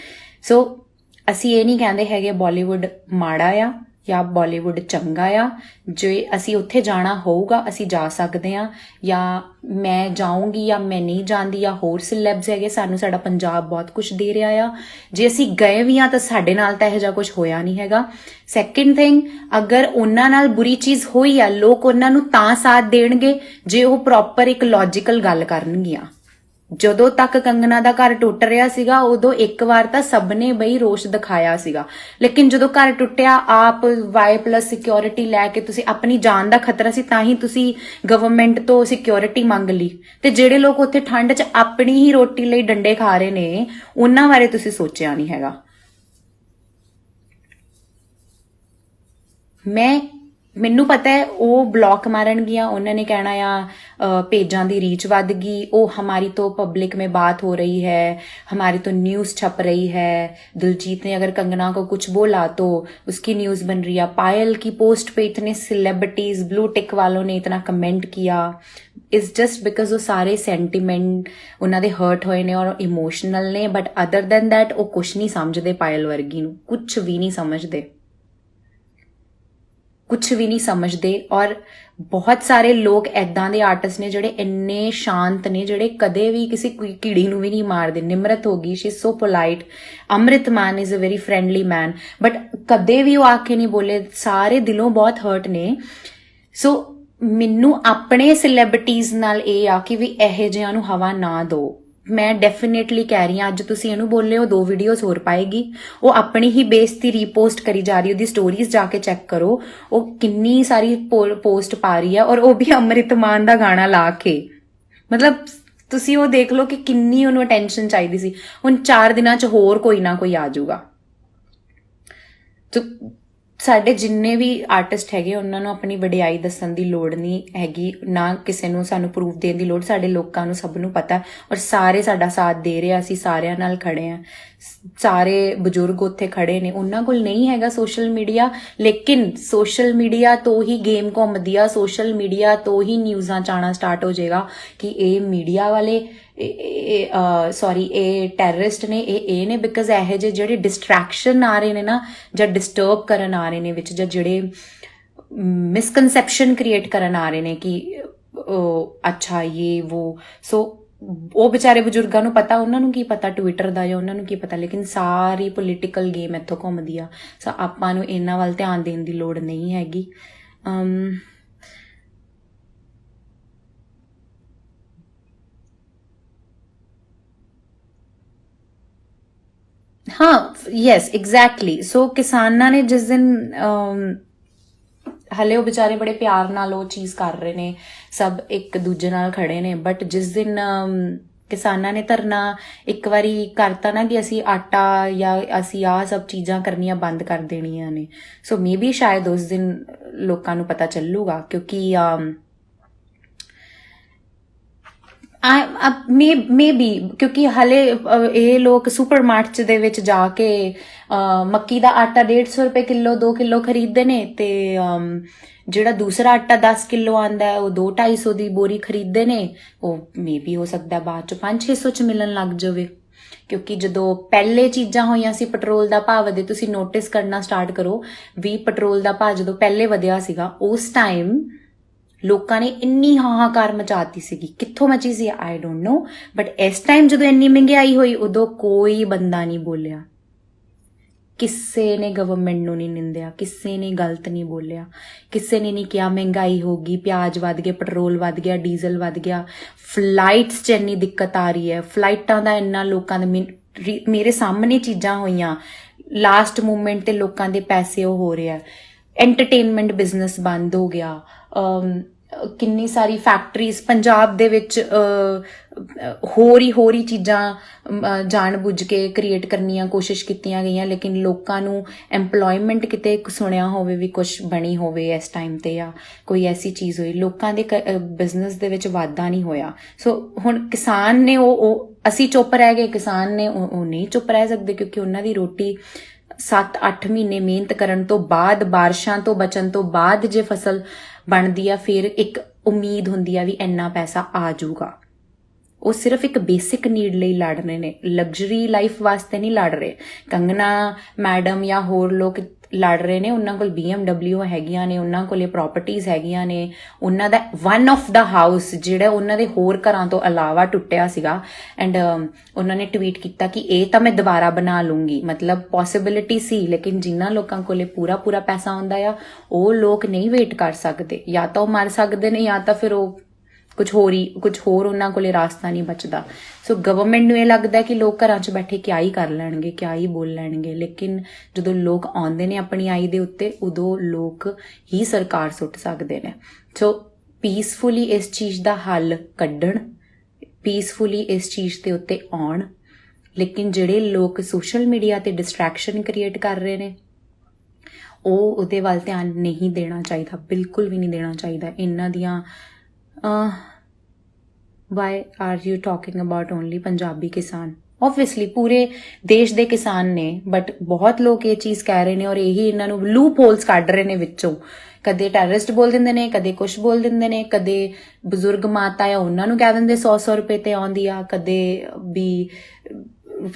ਸੋ ਅਸੀਂ ਇਹ ਨਹੀਂ ਕਹਿੰਦੇ ਹੈਗੇ ਬਾਲੀਵੁੱਡ ਮਾੜਾ ਆ ਜਾਂ ਬਾਲੀਵੁੱਡ ਚੰਗਾ ਆ। ਜੇ ਅਸੀਂ ਉੱਥੇ ਜਾਣਾ ਹੋਊਗਾ ਅਸੀਂ ਜਾ ਸਕਦੇ ਹਾਂ, ਜਾਂ ਮੈਂ ਜਾਊਂਗੀ ਜਾਂ ਮੈਂ ਨਹੀਂ ਜਾਂਦੀ, ਜਾਂ ਹੋਰ ਸਿਲੈਬਸ ਹੈਗੇ, ਸਾਨੂੰ ਸਾਡਾ ਪੰਜਾਬ ਬਹੁਤ ਕੁਝ ਦੇ ਰਿਹਾ ਆ। ਜੇ ਅਸੀਂ ਗਏ ਵੀ ਹਾਂ ਤਾਂ ਸਾਡੇ ਨਾਲ ਤਾਂ ਇਹੋ ਜਿਹਾ ਕੁਝ ਹੋਇਆ ਨਹੀਂ ਹੈਗਾ। ਸੈਕਿੰਡ ਥਿੰਗ, ਅਗਰ ਉਹਨਾਂ ਨਾਲ ਬੁਰੀ ਚੀਜ਼ ਹੋਈ ਆ, ਲੋਕ ਉਹਨਾਂ ਨੂੰ ਤਾਂ ਸਾਥ ਦੇਣਗੇ ਜੇ ਉਹ ਪ੍ਰੋਪਰ ਇੱਕ ਲੌਜੀਕਲ ਗੱਲ ਕਰਨਗੀਆਂ। ਜਦੋਂ ਤੱਕ ਕੰਗਨਾ ਦਾ ਘਰ ਟੁੱਟ ਰਿਹਾ ਸੀਗਾ ਉਦੋਂ ਇੱਕ ਵਾਰ ਤਾਂ ਸਭ ਨੇ ਬਈ ਰੋਸ਼ ਦਿਖਾਇਆ ਸੀਗਾ, ਲੇਕਿਨ ਜਦੋਂ ਘਰ ਟੁੱਟਿਆ ਆਪ Y+ ਸਿਕਿਉਰਿਟੀ ਲੈ ਕੇ, ਤੁਸੀਂ ਆਪਣੀ ਜਾਨ ਦਾ ਖਤਰਾ ਸੀ ਤਾਂ ਹੀ ਤੁਸੀਂ ਗਵਰਨਮੈਂਟ ਤੋਂ ਸਿਕਿਉਰਿਟੀ ਮੰਗ ਲਈ। ਤੇ ਜਿਹੜੇ ਲੋਕ ਉੱਥੇ ਠੰਡ 'ਚ ਆਪਣੀ ਹੀ ਰੋਟੀ ਲਈ ਡੰਡੇ ਖਾ ਰਹੇ ਨੇ, ਉਹਨਾਂ ਬਾਰੇ ਤੁਸੀਂ ਸੋਚਿਆ ਨਹੀਂ ਹੈਗਾ। ਮੈਨੂੰ ਪਤਾ ਹੈ ਉਹ ਬਲੌਕ ਮਾਰਨਗੀਆਂ, ਉਹਨਾਂ ਨੇ ਕਹਿਣਾ ਆ पेजां ਦੀ रीच ਵੱਧ गई, ਉਹ हमारी तो पब्लिक में बात हो रही है, हमारी तो न्यूज़ छप रही है, दिलजीत ने अगर कंगना को कुछ बोला तो उसकी न्यूज़ बन रही है, पायल की पोस्ट पे इतने सेलिब्रिटीज ब्लू टिक वालों ने इतना कमेंट किया। इट्स जस्ट बिकॉज वो सारे सेंटीमेंट उन्होंने हर्ट होए ने और इमोशनल ने, बट अदर दैन दैट वो कुछ नहीं समझते, पायल वर्गी नूं कुछ भी नहीं समझते। ਕੁਝ ਵੀ ਨਹੀਂ ਸਮਝਦੇ। ਔਰ ਬਹੁਤ ਸਾਰੇ ਲੋਕ ਐਦਾਂ ਦੇ ਆਰਟਿਸਟ ਨੇ ਜਿਹੜੇ ਇੰਨੇ ਸ਼ਾਂਤ ਨੇ, ਜਿਹੜੇ ਕਦੇ ਵੀ ਕਿਸੇ ਕੀੜੀ ਨੂੰ ਵੀ ਨਹੀਂ ਮਾਰਦੇ। ਨਿਮਰਤ ਹੋ ਗਈ, she is so polite. Amrit Maan is a very friendly man, but ਕਦੇ ਵੀ ਉਹ ਆ ਕੇ ਨਹੀਂ ਬੋਲੇ, ਸਾਰੇ ਦਿਲੋਂ ਬਹੁਤ ਹਰਟ ਨੇ। ਸੋ ਮੈਨੂੰ ਆਪਣੇ ਸੈਲੈਬ੍ਰਿਟੀਜ਼ ਨਾਲ ਇਹ ਆ ਕਿ ਵੀ ਇਹੋ ਜਿਹਿਆਂ ਨੂੰ ਹਵਾ ਨਾ ਦਿਓ। ਮੈਂ ਡੈਫੀਨੇਟਲੀ ਕਹਿ ਰਹੀ ਹਾਂ, ਅੱਜ ਤੁਸੀਂ ਇਹਨੂੰ ਬੋਲੇ ਹੋ 2 ਵੀਡੀਓਜ਼ ਹੋਰ ਪਾਏਗੀ, ਉਹ ਆਪਣੀ ਹੀ ਬੇਇੱਜ਼ਤੀ ਰੀਪੋਸਟ ਕਰੀ ਜਾ ਰਹੀ, ਉਹਦੀ ਸਟੋਰੀਜ਼ ਜਾ ਕੇ ਚੈੱਕ ਕਰੋ, ਉਹ ਕਿੰਨੀ ਸਾਰੀ ਪੋਸਟ ਪਾ ਰਹੀ ਹੈ, ਔਰ ਉਹ ਵੀ ਅੰਮ੍ਰਿਤ ਮਾਨ ਦਾ ਗਾਣਾ ਲਾ ਕੇ। ਮਤਲਬ ਤੁਸੀਂ ਉਹ ਦੇਖ ਲਓ ਕਿ ਕਿੰਨੀ ਉਹਨੂੰ ਅਟੈਂਸ਼ਨ ਚਾਹੀਦੀ ਸੀ। ਹੁਣ 4 ਦਿਨਾਂ 'ਚ ਹੋਰ ਕੋਈ ਨਾ ਕੋਈ ਆ ਜਾਊਗਾ। ਸਾਡੇ ਜਿੰਨੇ ਵੀ ਆਰਟਿਸਟ ਹੈਗੇ ਉਹਨਾਂ ਨੂੰ ਆਪਣੀ ਵਡਿਆਈ ਦੱਸਣ ਦੀ ਲੋੜ ਨਹੀਂ ਹੈਗੀ, ਨਾ ਕਿਸੇ ਨੂੰ ਸਾਨੂੰ ਪ੍ਰੂਫ ਦੇਣ ਦੀ ਲੋੜ। ਸਾਡੇ ਲੋਕਾਂ ਨੂੰ ਸਭ ਨੂੰ ਪਤਾ, ਔਰ ਸਾਰੇ ਸਾਡਾ ਸਾਥ ਦੇ ਰਹੇ ਆ, ਅਸੀਂ ਸਾਰਿਆਂ ਨਾਲ ਖੜੇ ਆ। ਸਾਰੇ ਬਜ਼ੁਰਗ ਉੱਥੇ ਖੜੇ ਨੇ, ਉਹਨਾਂ ਕੋਲ ਨਹੀਂ ਹੈਗਾ ਸੋਸ਼ਲ ਮੀਡੀਆ, ਲੇਕਿਨ ਸੋਸ਼ਲ ਮੀਡੀਆ ਤੋਂ ਹੀ ਗੇਮ ਘੁੰਮਦੀ ਆ, ਸੋਸ਼ਲ ਮੀਡੀਆ ਤੋਂ ਹੀ ਨਿਊਜ਼ਾਂ 'ਚ ਆਉਣਾ ਸਟਾਰਟ ਹੋ ਜਾਏਗਾ ਕਿ ਇਹ ਮੀਡੀਆ ਵਾਲੇ ਇਹ ਟੈਰਰਿਸਟ ਨੇ, ਇਹ ਨੇ। ਬਿਕਾਜ਼ ਇਹੋ ਜਿਹੇ ਜਿਹੜੇ ਡਿਸਟਰੈਕਸ਼ਨ ਆ ਰਹੇ ਨੇ ਨਾ, ਜਾਂ ਡਿਸਟਰਬ ਕਰਨ ਆ ਰਹੇ ਨੇ ਵਿੱਚ, ਜਾਂ ਜਿਹੜੇ ਮਿਸਕਨਸੈਪਸ਼ਨ ਕ੍ਰੀਏਟ ਕਰਨ ਆ ਰਹੇ ਨੇ ਕਿ ਅੱਛਾ ਇਹ ਉਹ, ਸੋ ਉਹ ਵਿਚਾਰੇ ਬਜ਼ੁਰਗਾਂ ਨੂੰ ਪਤਾ, ਉਹਨਾਂ ਨੂੰ ਕੀ ਪਤਾ ਟਵਿੱਟਰ ਦਾ, ਜਾਂ ਉਹਨਾਂ ਨੂੰ ਕੀ ਪਤਾ। ਲੇਕਿਨ ਸਾਰੀ ਪੋਲੀਟੀਕਲ ਗੇਮ ਇੱਥੋਂ ਘੁੰਮਦੀ ਆ। ਸੋ ਆਪਾਂ ਨੂੰ ਇਹਨਾਂ ਵੱਲ ਧਿਆਨ ਦੇਣ ਦੀ ਲੋੜ ਨਹੀਂ ਹੈਗੀ। हाँ, यस एग्जैक्टली। सो किसानां ने जिस दिन ਹਲੇ ਉਹ ਵਿਚਾਰੇ ਬੜੇ ਪਿਆਰ ਨਾਲ ਉਹ ਚੀਜ਼ ਕਰ ਰਹੇ ਨੇ, ਸਭ ਇੱਕ ਦੂਜੇ ਨਾਲ ਖੜੇ ਨੇ, ਬਟ ਜਿਸ ਦਿਨ ਕਿਸਾਨਾਂ ਨੇ ਧਰਨਾ ਇੱਕ ਵਾਰੀ ਕਰਤਾ ਨਾ ਕਿ ਅਸੀਂ ਆਟਾ ਜਾਂ ਅਸੀਂ ਆਹ ਸਭ ਚੀਜ਼ਾਂ ਕਰਨੀਆਂ ਬੰਦ ਕਰ ਦੇਣੀਆਂ ਨੇ, ਸੋ ਮੇ ਬੀ ਸ਼ਾਇਦ ਉਸ ਦਿਨ ਲੋਕਾਂ ਨੂੰ ਪਤਾ ਚੱਲੂਗਾ। ਕਿਉਂਕਿ ਮੇ ਬੀ ਕਿਉਂਕਿ ਹਲੇ ਇਹ ਲੋਕ ਸੁਪਰਮਾਰਕਟ ਦੇ ਵਿੱਚ ਜਾ ਕੇ ਮੱਕੀ ਦਾ ਆਟਾ 150 ਰੁਪਏ ਕਿਲੋ 2 ਕਿਲੋ ਖਰੀਦਦੇ ਨੇ, ਤੇ ਜਿਹੜਾ ਦੂਸਰਾ ਆਟਾ 10 ਕਿਲੋ ਆਂਦਾ ਉਹ 200-250 ਦੀ ਬੋਰੀ ਖਰੀਦਦੇ ਨੇ। ਉਹ ਮੇ ਬੀ ਹੋ ਸਕਦਾ ਬਾਅਦ ਚ 500-600 ਚ ਮਿਲਣ ਲੱਗ ਜਾਵੇ। ਕਿਉਂਕਿ ਜਦੋਂ ਪਹਿਲੇ ਚੀਜ਼ਾਂ ਹੋਈਆਂ ਸੀ, ਪੈਟਰੋਲ ਦਾ ਭਾਅ ਵਧੇ, ਤੁਸੀਂ ਨੋਟਿਸ ਕਰਨਾ ਸਟਾਰਟ ਕਰੋ ਵੀ ਪੈਟਰੋਲ ਦਾ ਭਾਅ ਜਦੋਂ ਪਹਿਲੇ ਵਧਿਆ ਸੀਗਾ, ਉਸ ਟਾਈਮ ਲੋਕਾਂ ਨੇ ਇੰਨੀ ਹਾਹਾਕਾਰ ਮਚਾਤੀ ਸੀਗੀ। ਕਿੱਥੋਂ ਮਚੀ ਸੀ ਆਈ ਡੋਂਟ ਨੋ, ਬਟ ਇਸ ਟਾਈਮ ਜਦੋਂ ਇੰਨੀ ਮਹਿੰਗਾਈ ਹੋਈ ਉਦੋਂ ਕੋਈ ਬੰਦਾ ਨਹੀਂ ਬੋਲਿਆ, ਕਿਸੇ ਨੇ ਗਵਰਨਮੈਂਟ ਨੂੰ ਨਹੀਂ ਨਿੰਦਿਆ, ਕਿਸੇ ਨੇ ਗਲਤ ਨਹੀਂ ਬੋਲਿਆ, ਕਿਸੇ ਨੇ ਨਹੀਂ ਕਿਹਾ ਮਹਿੰਗਾਈ ਹੋ ਗਈ, ਪਿਆਜ਼ ਵੱਧ ਗਏ, ਪੈਟਰੋਲ ਵੱਧ ਗਿਆ, ਡੀਜ਼ਲ ਵੱਧ ਗਿਆ, ਫਲਾਈਟਸ 'ਚ ਇੰਨੀ ਦਿੱਕਤ ਆ ਰਹੀ ਹੈ, ਫਲਾਈਟਾਂ ਦਾ ਇੰਨਾ ਲੋਕਾਂ ਦੇ ਮੇਰੇ ਸਾਹਮਣੇ ਚੀਜ਼ਾਂ ਹੋਈਆਂ, ਲਾਸਟ ਮੂਮੈਂਟ ਤੇ ਲੋਕਾਂ ਦੇ ਪੈਸੇ ਉਹ ਹੋ ਰਿਹਾ, ਐਂਟਰਟੇਨਮੈਂਟ ਬਿਜ਼ਨਸ ਬੰਦ ਹੋ ਗਿਆ, ਕਿੰਨੀ ਸਾਰੀ ਫੈਕਟਰੀਜ਼ ਪੰਜਾਬ ਦੇ ਵਿੱਚ ਹੋਰ ਹੀ ਚੀਜ਼ਾਂ ਜਾਣ ਬੁੱਝ ਕੇ ਕ੍ਰੀਏਟ ਕਰਨੀਆਂ ਕੋਸ਼ਿਸ਼ ਕੀਤੀਆਂ ਗਈਆਂ, ਲੇਕਿਨ ਲੋਕਾਂ ਨੂੰ ਐਮਪਲੋਇਮੈਂਟ ਕਿਤੇ ਸੁਣਿਆ ਹੋਵੇ ਵੀ ਕੁਛ ਬਣੀ ਹੋਵੇ ਇਸ ਟਾਈਮ ਤੇ, ਜਾਂ ਕੋਈ ਐਸੀ ਚੀਜ਼ ਹੋਈ, ਲੋਕਾਂ ਦੇ ਬਿਜ਼ਨਸ ਦੇ ਵਿੱਚ ਵਾਧਾ ਨਹੀਂ ਹੋਇਆ। ਸੋ ਹੁਣ ਕਿਸਾਨ ਨੇ ਉਹ ਅਸੀਂ ਚੁੱਪ ਰਹਿ ਗਏ, ਕਿਸਾਨ ਨੇ ਉਹ ਨਹੀਂ ਚੁੱਪ ਰਹਿ ਸਕਦੇ, ਕਿਉਂਕਿ ਉਹਨਾਂ ਦੀ ਰੋਟੀ 7-8 ਮਹੀਨੇ ਮਿਹਨਤ ਕਰਨ ਤੋਂ ਬਾਅਦ, ਬਾਰਿਸ਼ਾਂ ਤੋਂ ਬਚਣ ਤੋਂ ਬਾਅਦ ਜੇ ਫਸਲ ਬਣਦੀ ਆ, ਫਿਰ ਇੱਕ ਉਮੀਦ ਹੁੰਦੀ ਆ ਵੀ ਇੰਨਾ ਪੈਸਾ ਆ ਜਾਊਗਾ। ਉਹ ਸਿਰਫ ਇੱਕ ਬੇਸਿਕ ਨੀਡ ਲਈ ਲੜ ਰਹੇ ਨੇ, ਲਗਜ਼ਰੀ ਲਾਈਫ ਵਾਸਤੇ ਨਹੀਂ ਲੜ ਰਹੇ। ਕੰਗਨਾ ਮੈਡਮ ਜਾਂ ਹੋਰ ਲੋਕ ਲੜ ਰਹੇ ਨੇ, ਉਹਨਾਂ ਕੋਲ BMW ਹੈਗੀਆਂ ਨੇ, ਉਹਨਾਂ ਕੋਲ ਪ੍ਰਾਪਰਟੀਜ਼ ਹੈਗੀਆਂ ਨੇ, ਉਹਨਾਂ ਦਾ ਵਨ ਆਫ ਦਾ ਹਾਊਸ ਜਿਹੜਾ ਉਹਨਾਂ ਦੇ ਹੋਰ ਘਰਾਂ ਤੋਂ ਇਲਾਵਾ ਟੁੱਟਿਆ ਸੀਗਾ, ਐਂਡ ਉਹਨਾਂ ਨੇ ਟਵੀਟ ਕੀਤਾ ਕਿ ਇਹ ਤਾਂ ਮੈਂ ਦੁਬਾਰਾ ਬਣਾ ਲੂੰਗੀ। ਮਤਲਬ ਪੋਸੀਬਿਲਿਟੀ ਸੀ, ਲੇਕਿਨ ਜਿਨ੍ਹਾਂ ਲੋਕਾਂ ਕੋਲੇ ਪੂਰਾ ਪੈਸਾ ਆਉਂਦਾ ਆ ਉਹ ਲੋਕ ਨਹੀਂ ਵੇਟ ਕਰ ਸਕਦੇ, ਜਾਂ ਤਾਂ ਉਹ ਮਰ ਸਕਦੇ ਨੇ, ਜਾਂ ਤਾਂ ਫਿਰ ਉਹ ਕੁਝ ਹੋਰ ਉਹਨਾਂ ਕੋਲੇ ਰਾਸਤਾ ਨਹੀਂ ਬਚਦਾ। ਸੋ ਗਵਰਨਮੈਂਟ ਨੂੰ ਇਹ ਲੱਗਦਾ ਕਿ ਲੋਕ ਘਰਾਂ 'ਚ ਬੈਠੇ ਕਿਆ ਹੀ ਕਰ ਲੈਣਗੇ, ਕਿਆ ਹੀ ਬੋਲ ਲੈਣਗੇ, ਲੇਕਿਨ ਜਦੋਂ ਲੋਕ ਆਉਂਦੇ ਨੇ ਆਪਣੀ ਆਈ ਦੇ ਉੱਤੇ, ਉਦੋਂ ਲੋਕ ਹੀ ਸਰਕਾਰ ਸੁੱਟ ਸਕਦੇ ਨੇ। ਸੋ ਪੀਸਫੁਲੀ ਇਸ ਚੀਜ਼ ਦਾ ਹੱਲ ਕੱਢਣ, ਪੀਸਫੁਲੀ ਇਸ ਚੀਜ਼ ਦੇ ਉੱਤੇ ਆਉਣ, ਲੇਕਿਨ ਜਿਹੜੇ ਲੋਕ ਸੋਸ਼ਲ ਮੀਡੀਆ ਤੇ ਡਿਸਟਰੈਕਸ਼ਨ ਕ੍ਰੀਏਟ ਕਰ ਰਹੇ ਨੇ ਉਹਦੇ ਵੱਲ ਧਿਆਨ ਨਹੀਂ ਦੇਣਾ ਚਾਹੀਦਾ, ਬਿਲਕੁਲ ਵੀ ਨਹੀਂ ਦੇਣਾ ਚਾਹੀਦਾ। ਇਹਨਾਂ ਦੀਆਂ why are you talking about only Punjabi ਕਿਸਾਨ? obviously ਪੂਰੇ ਦੇਸ਼ ਦੇ ਕਿਸਾਨ ਨੇ, ਬਟ ਬਹੁਤ ਲੋਕ ਇਹ ਚੀਜ਼ ਕਹਿ ਰਹੇ ਨੇ, ਔਰ ਇਹੀ ਇਹਨਾਂ ਨੂੰ ਲੂਪ ਹੋਲਸ ਕੱਢ ਰਹੇ ਨੇ ਵਿੱਚੋਂ। ਕਦੇ ਟੈਰਰਿਸਟ ਬੋਲ ਦਿੰਦੇ ਨੇ, ਕਦੇ ਕੁਛ ਬੋਲ ਦਿੰਦੇ ਨੇ, ਕਦੇ ਬਜ਼ੁਰਗ ਮਾਤਾ ਆ ਉਹਨਾਂ ਨੂੰ ਕਹਿ ਦਿੰਦੇ 100 ਰੁਪਏ ਤੇ ਆਉਂਦੀ ਆ, ਕਦੇ ਵੀ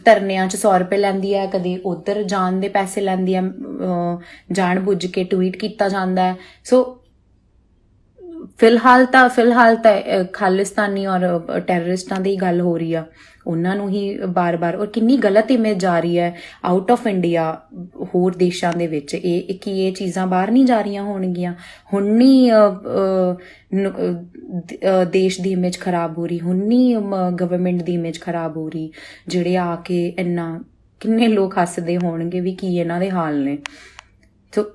ਧਰਨਿਆਂ 'ਚ 100 ਰੁਪਏ ਲੈਂਦੀ ਹੈ, ਕਦੇ ਉੱਧਰ ਜਾਣ ਦੇ ਪੈਸੇ ਲੈਂਦੀ ਹੈ, ਜਾਣ ਬੁੱਝ ਕੇ ਟਵੀਟ ਕੀਤਾ ਜਾਂਦਾ ਹੈ। ਸੋ ਫਿਲਹਾਲ ਤਾਂ ਖਾਲਿਸਤਾਨੀ ਔਰ ਟੈਰਰਿਸਟਾਂ ਦੀ ਗੱਲ ਹੋ ਰਹੀ ਆ, ਉਹਨਾਂ ਨੂੰ ਹੀ ਬਾਰ-ਬਾਰ, ਔਰ ਕਿੰਨੀ ਗਲਤ ਇਮੇਜ ਜਾ ਰਹੀ ਹੈ ਆਊਟ ਆਫ ਇੰਡੀਆ ਹੋਰ ਦੇਸ਼ਾਂ ਦੇ ਵਿੱਚ। ਇਹ ਚੀਜ਼ਾਂ ਬਾਹਰ ਨਹੀਂ ਜਾ ਰਹੀਆਂ ਹੋਣਗੀਆਂ, ਹੁਣ ਨਹੀਂ ਦੇਸ਼ ਦੀ ਇਮੇਜ ਖਰਾਬ ਹੋ ਰਹੀ, ਹੁਣ ਨਹੀਂ ਗਵਰਨਮੈਂਟ ਦੀ ਇਮੇਜ ਖਰਾਬ ਹੋ ਰਹੀ, ਜਿਹੜੇ ਆ ਕੇ ਇੰਨਾ ਕਿੰਨੇ ਲੋਕ ਹੱਸਦੇ ਹੋਣਗੇ ਵੀ ਕੀ ਇਹਨਾਂ ਦੇ ਹਾਲ ਨੇ। So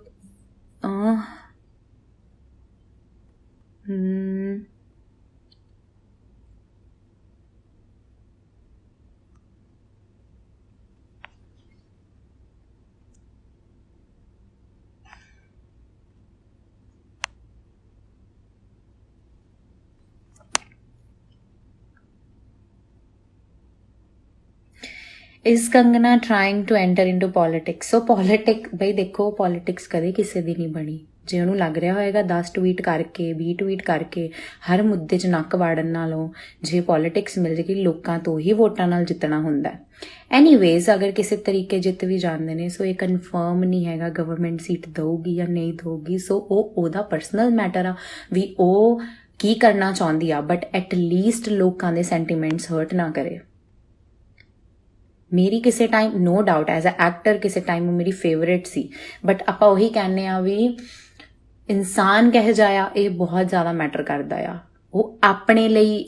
is Kangana trying to enter into politics. So ਬਈ ਦੇਖੋ, ਪੋਲਿਟਿਕਸ ਕਦੇ ਕਿਸੇ ਦੀ ਨਹੀਂ ਬਣੀ। ਜੇ ਉਹਨੂੰ ਲੱਗ ਰਿਹਾ ਹੋਏਗਾ 10 ਟਵੀਟ ਕਰਕੇ 20 ਟਵੀਟ ਕਰਕੇ ਹਰ ਮੁੱਦੇ 'ਚ ਨੱਕ ਵਾੜਨ ਨਾਲੋਂ ਜੇ ਪੋਲਿਟਿਕਸ ਮਿਲ ਜੇਗੀ, ਲੋਕਾਂ ਤੋਂ ਹੀ ਵੋਟਾਂ ਨਾਲ ਜਿੱਤਣਾ ਹੁੰਦਾ। ਐਨੀਵੇਜ਼, ਅਗਰ ਕਿਸੇ ਤਰੀਕੇ ਜਿੱਤ ਵੀ ਜਾਂਦੇ ਨੇ, ਸੋ ਇਹ ਕਨਫਰਮ ਨਹੀਂ ਹੈਗਾ ਗਵਰਨਮੈਂਟ ਸੀਟ ਦਊਗੀ ਜਾਂ ਨਹੀਂ ਦਊਗੀ। ਸੋ ਉਹਦਾ ਪਰਸਨਲ ਮੈਟਰ ਆ ਵੀ ਉਹ ਕੀ ਕਰਨਾ ਚਾਹੁੰਦੀ ਆ, ਬਟ ਐਟਲੀਸਟ ਲੋਕਾਂ ਦੇ ਸੈਂਟੀਮੈਂਟਸ ਹਰਟ ਨਾ ਕਰੇ। ਮੇਰੀ ਕਿਸੇ time no doubt as a actor ਕਿਸੇ ਟਾਈਮ ਉਹ ਮੇਰੀ ਫੇਵਰੇਟ ਸੀ, ਬਟ ਆਪਾਂ ਉਹੀ ਕਹਿੰਦੇ ਆ ਵੀ ਇਨਸਾਨ ਕਿਹੋ ਜਿਹਾ ਆ, ਇਹ ਬਹੁਤ ਜ਼ਿਆਦਾ ਮੈਟਰ ਕਰਦਾ ਆ। ਉਹ ਆਪਣੇ ਲਈ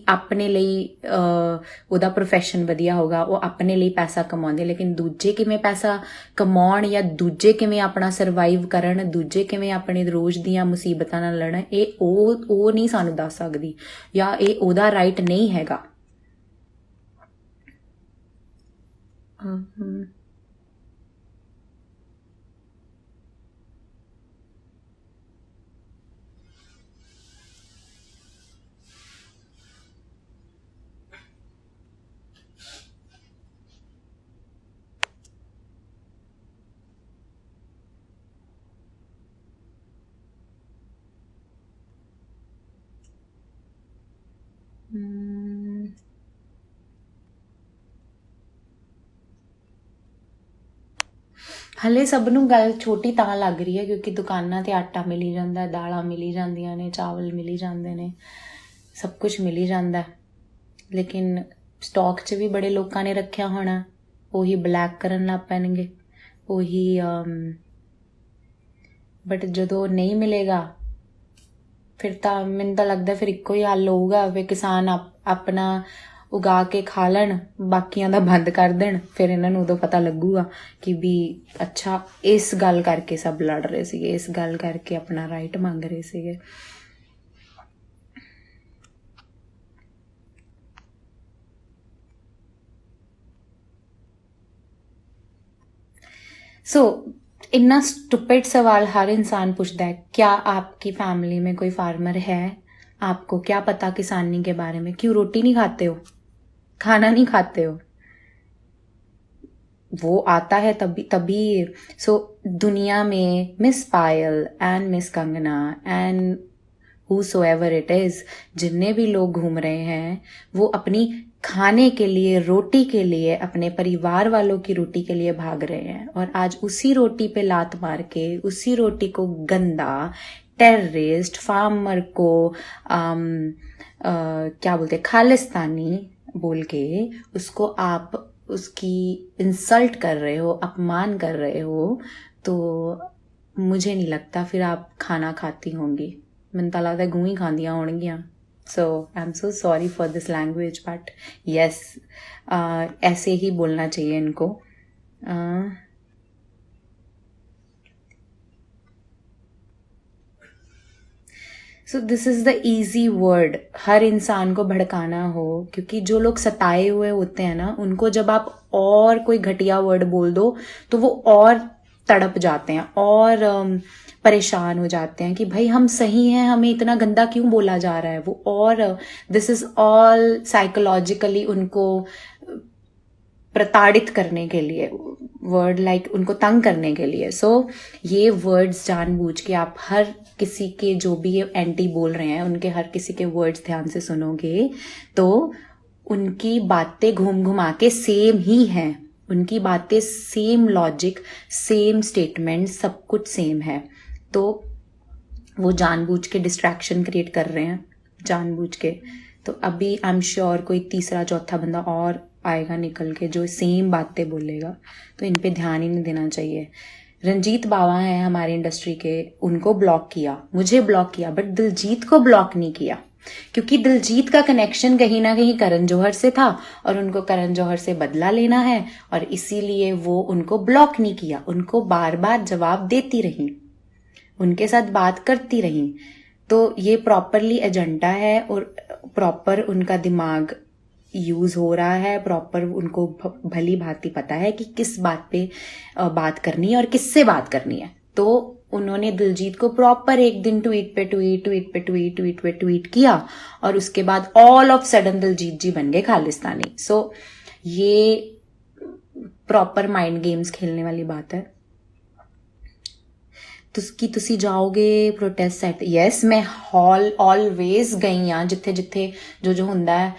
ਉਹਦਾ ਪ੍ਰੋਫੈਸ਼ਨ ਵਧੀਆ ਹੋਗਾ, ਉਹ ਆਪਣੇ ਲਈ ਪੈਸਾ ਕਮਾਉਂਦੇ, ਲੇਕਿਨ ਦੂਜੇ ਕਿਵੇਂ ਪੈਸਾ ਕਮਾਉਣ ਜਾਂ ਦੂਜੇ ਕਿਵੇਂ ਆਪਣਾ ਸਰਵਾਈਵ ਕਰਨ, ਦੂਜੇ ਕਿਵੇਂ ਆਪਣੇ ਰੋਜ਼ ਦੀਆਂ ਮੁਸੀਬਤਾਂ ਨਾਲ ਲੜਨ, ਇਹ ਉਹ ਨਹੀਂ ਸਾਨੂੰ ਦੱਸ ਸਕਦੀ, ਜਾਂ ਇਹ ਉਹਦਾ ਰਾਈਟ ਨਹੀਂ ਹੈਗਾ। ਹਲੇ ਸਭ ਨੂੰ ਗੱਲ ਛੋਟੀ ਤਾਂ ਲੱਗ ਰਹੀ ਹੈ ਕਿਉਂਕਿ ਦੁਕਾਨਾਂ ਤੇ ਆਟਾ ਮਿਲੀ ਜਾਂਦਾ, ਦਾਲਾਂ ਮਿਲੀ ਜਾਂਦੀਆਂ ਨੇ, ਚਾਵਲ ਮਿਲੀ ਜਾਂਦੇ ਨੇ, ਸਭ ਕੁਝ ਮਿਲੀ ਜਾਂਦਾ, ਲੇਕਿਨ ਸਟਾਕ 'ਚ ਵੀ ਬੜੇ ਲੋਕਾਂ ਨੇ ਰੱਖਿਆ ਹੋਣਾ, ਉਹੀ ਬਲੈਕ ਕਰਨ ਲੱਗ ਪੈਣਗੇ, ਉਹੀ ਬਟ ਜਦੋਂ ਨਹੀਂ ਮਿਲੇਗਾ ਫਿਰ ਤਾਂ ਮੈਨੂੰ ਤਾਂ ਲੱਗਦਾ ਫਿਰ ਇੱਕੋ ਹੀ ਹੱਲ ਹੋਊਗਾ ਵੀ ਕਿਸਾਨ ਆਪਣਾ ਉਗਾ ਕੇ ਖਾ ਲੈਣ, ਬਾਕੀਆਂ ਦਾ ਬੰਦ ਕਰ ਦੇਣ। ਫਿਰ ਇਹਨਾਂ ਨੂੰ ਉਦੋਂ ਪਤਾ ਲੱਗੂਗਾ ਕਿ ਵੀ ਅੱਛਾ ਇਸ ਗੱਲ ਕਰਕੇ ਸਭ ਲੜ ਰਹੇ ਸੀਗੇ, ਇਸ ਗੱਲ ਕਰਕੇ ਆਪਣਾ ਰਾਈਟ ਮੰਗ ਰਹੇ ਸੀਗੇ। सो इतना स्टूपिड सवाल हर इंसान पूछता है, क्या आपकी फैमिली में कोई फार्मर है? आपको क्या पता किसानी के बारे में? क्यों रोटी नहीं खाते हो, खाना नहीं खाते हो? वो आता है तभी। सो दुनिया में miss Payal and miss Kangana and whosoever it is, जितने भी लोग घूम रहे हैं, वो अपनी खाने के लिए, रोटी के लिए, अपने परिवार वालों की रोटी के लिए भाग रहे हैं, और आज उसी रोटी पे लात मार के, उसी रोटी को गंदा टेररिस्ट फार्मर को क्या बोलते खालिस्तानी बोल के उसको आप उसकी इंसल्ट कर रहे हो, अपमान कर रहे हो, तो मुझे नहीं लगता फिर आप खाना खाती होंगी। ਮੈਨੂੰ ਤਾਂ ਲੱਗਦਾ ਗੂੰ ਹੀ ਖਾਂਦੀਆਂ ਹੋਣਗੀਆਂ। So I am so sorry for this language, but yes ऐसे ही बोलना चाहिए इनको। So this is the easy word, हर इंसान को भड़काना हो, क्योंकि जो लोग सताए हुए होते हैं ना, उनको जब आप और कोई घटिया वर्ड बोल दो तो वो और तड़प जाते हैं और परेशान हो जाते हैं कि भाई हम सही हैं, हमें इतना गंदा क्यों बोला जा रहा है वो, और दिस इज ऑल साइकोलॉजिकली उनको प्रताड़ित करने के लिए, वर्ड लाइक उनको तंग करने के लिए। सो ये वर्ड्स जानबूझ के आप हर किसी के जो भी ये एंटी बोल रहे हैं उनके हर किसी के वर्ड्स ध्यान से सुनोगे तो उनकी बातें घूम घुमा के सेम ही हैं, उनकी बातें सेम, लॉजिक सेम, स्टेटमेंट सब कुछ सेम है। तो वो जानबूझ के डिस्ट्रैक्शन क्रिएट कर रहे हैं, जानबूझ के। तो अभी आई एम श्योर कोई तीसरा चौथा बंदा और आएगा निकल के जो सेम बातें बोलेगा, तो इन पे ध्यान ही नहीं देना चाहिए। रंजीत बावा हैं हमारी इंडस्ट्री के, उनको ब्लॉक किया, मुझे ब्लॉक किया, बट दिलजीत को ब्लॉक नहीं किया, क्योंकि दिलजीत का कनेक्शन कहीं ना कहीं करण जौहर से था और उनको करण जौहर से बदला लेना है, और इसीलिए वो उनको ब्लॉक नहीं किया, उनको बार बार जवाब देती रही, उनके साथ बात करती रही। तो ये प्रॉपरली एजेंडा है और प्रॉपर उनका दिमाग यूज हो रहा है, प्रॉपर उनको भली भांति पता है कि किस बात पे बात करनी है और किससे बात करनी है। तो उन्होंने दिलजीत को प्रॉपर एक दिन ट्वीट पे ट्वीट किया और उसके बाद ऑल ऑफ सडन दिलजीत जी बन गए खालिस्तानी। सो ये प्रॉपर माइंड गेम्स खेलने वाली बात है। ਤੁਸੀਂ ਜਾਓਗੇ ਪ੍ਰੋਟੈਸਟ ਸਾਈਟ? ਯੈਸ, ਮੈਂ ਆਲਵੇਜ਼ ਗਈ ਆ, ਜਿੱਥੇ ਜਿੱਥੇ ਜੋ ਹੁੰਦਾ ਹੈ,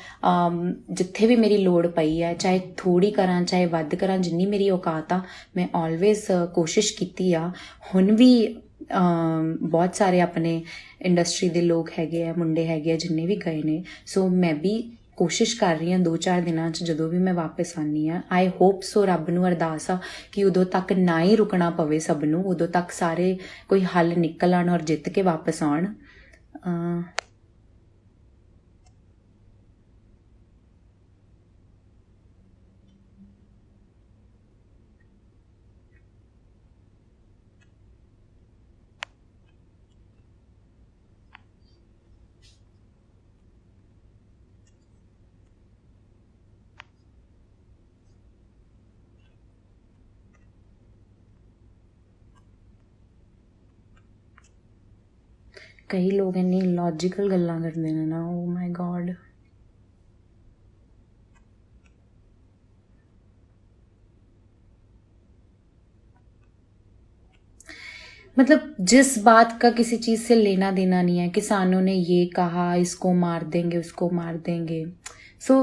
ਜਿੱਥੇ ਵੀ ਮੇਰੀ ਲੋੜ ਪਈ ਹੈ, ਚਾਹੇ ਥੋੜੀ ਕਰਾਂ ਚਾਹੇ ਵੱਧ ਕਰਾਂ, ਜਿੰਨੀ ਮੇਰੀ ਔਕਾਤ ਆ ਮੈਂ ਆਲਵੇਜ਼ ਕੋਸ਼ਿਸ਼ ਕੀਤੀ ਆ। ਹੁਣ ਵੀ ਬਹੁਤ ਸਾਰੇ ਆਪਣੇ ਇੰਡਸਟਰੀ ਦੇ ਲੋਕ ਹੈਗੇ ਆ, ਮੁੰਡੇ ਹੈਗੇ ਆ ਜਿੰਨੇ ਵੀ ਗਏ ਨੇ। ਸੋ ਮੈਂ ਵੀ ਕੋਸ਼ਿਸ਼ ਕਰ ਰਹੀ ਹਾਂ 2-4 ਦਿਨਾਂ 'ਚ ਜਦੋਂ ਵੀ ਮੈਂ ਵਾਪਸ ਆਉਂਦੀ ਹਾਂ। ਆਈ ਹੋਪ ਸੋ, ਰੱਬ ਨੂੰ ਅਰਦਾਸ ਆ ਕਿ ਉਦੋਂ ਤੱਕ ਨਾ ਹੀ ਰੁਕਣਾ ਪਵੇ ਸਭ ਨੂੰ, ਉਦੋਂ ਤੱਕ ਸਾਰੇ ਕੋਈ ਹੱਲ ਨਿਕਲ ਆਉਣ ਔਰ ਜਿੱਤ ਕੇ ਵਾਪਸ ਆਉਣ। ਕਈ ਲੋਕ ਇੰਨੀ ਲੌਜੀਕਲ ਗੱਲਾਂ ਕਰਦੇ ਨੇ ਨਾ, ਓ ਮਾਈ ਗॉड। मतलब जिस बात का किसी चीज से लेना देना नहीं है, किसानों ने ये कहा इसको मार देंगे उसको मार देंगे। सो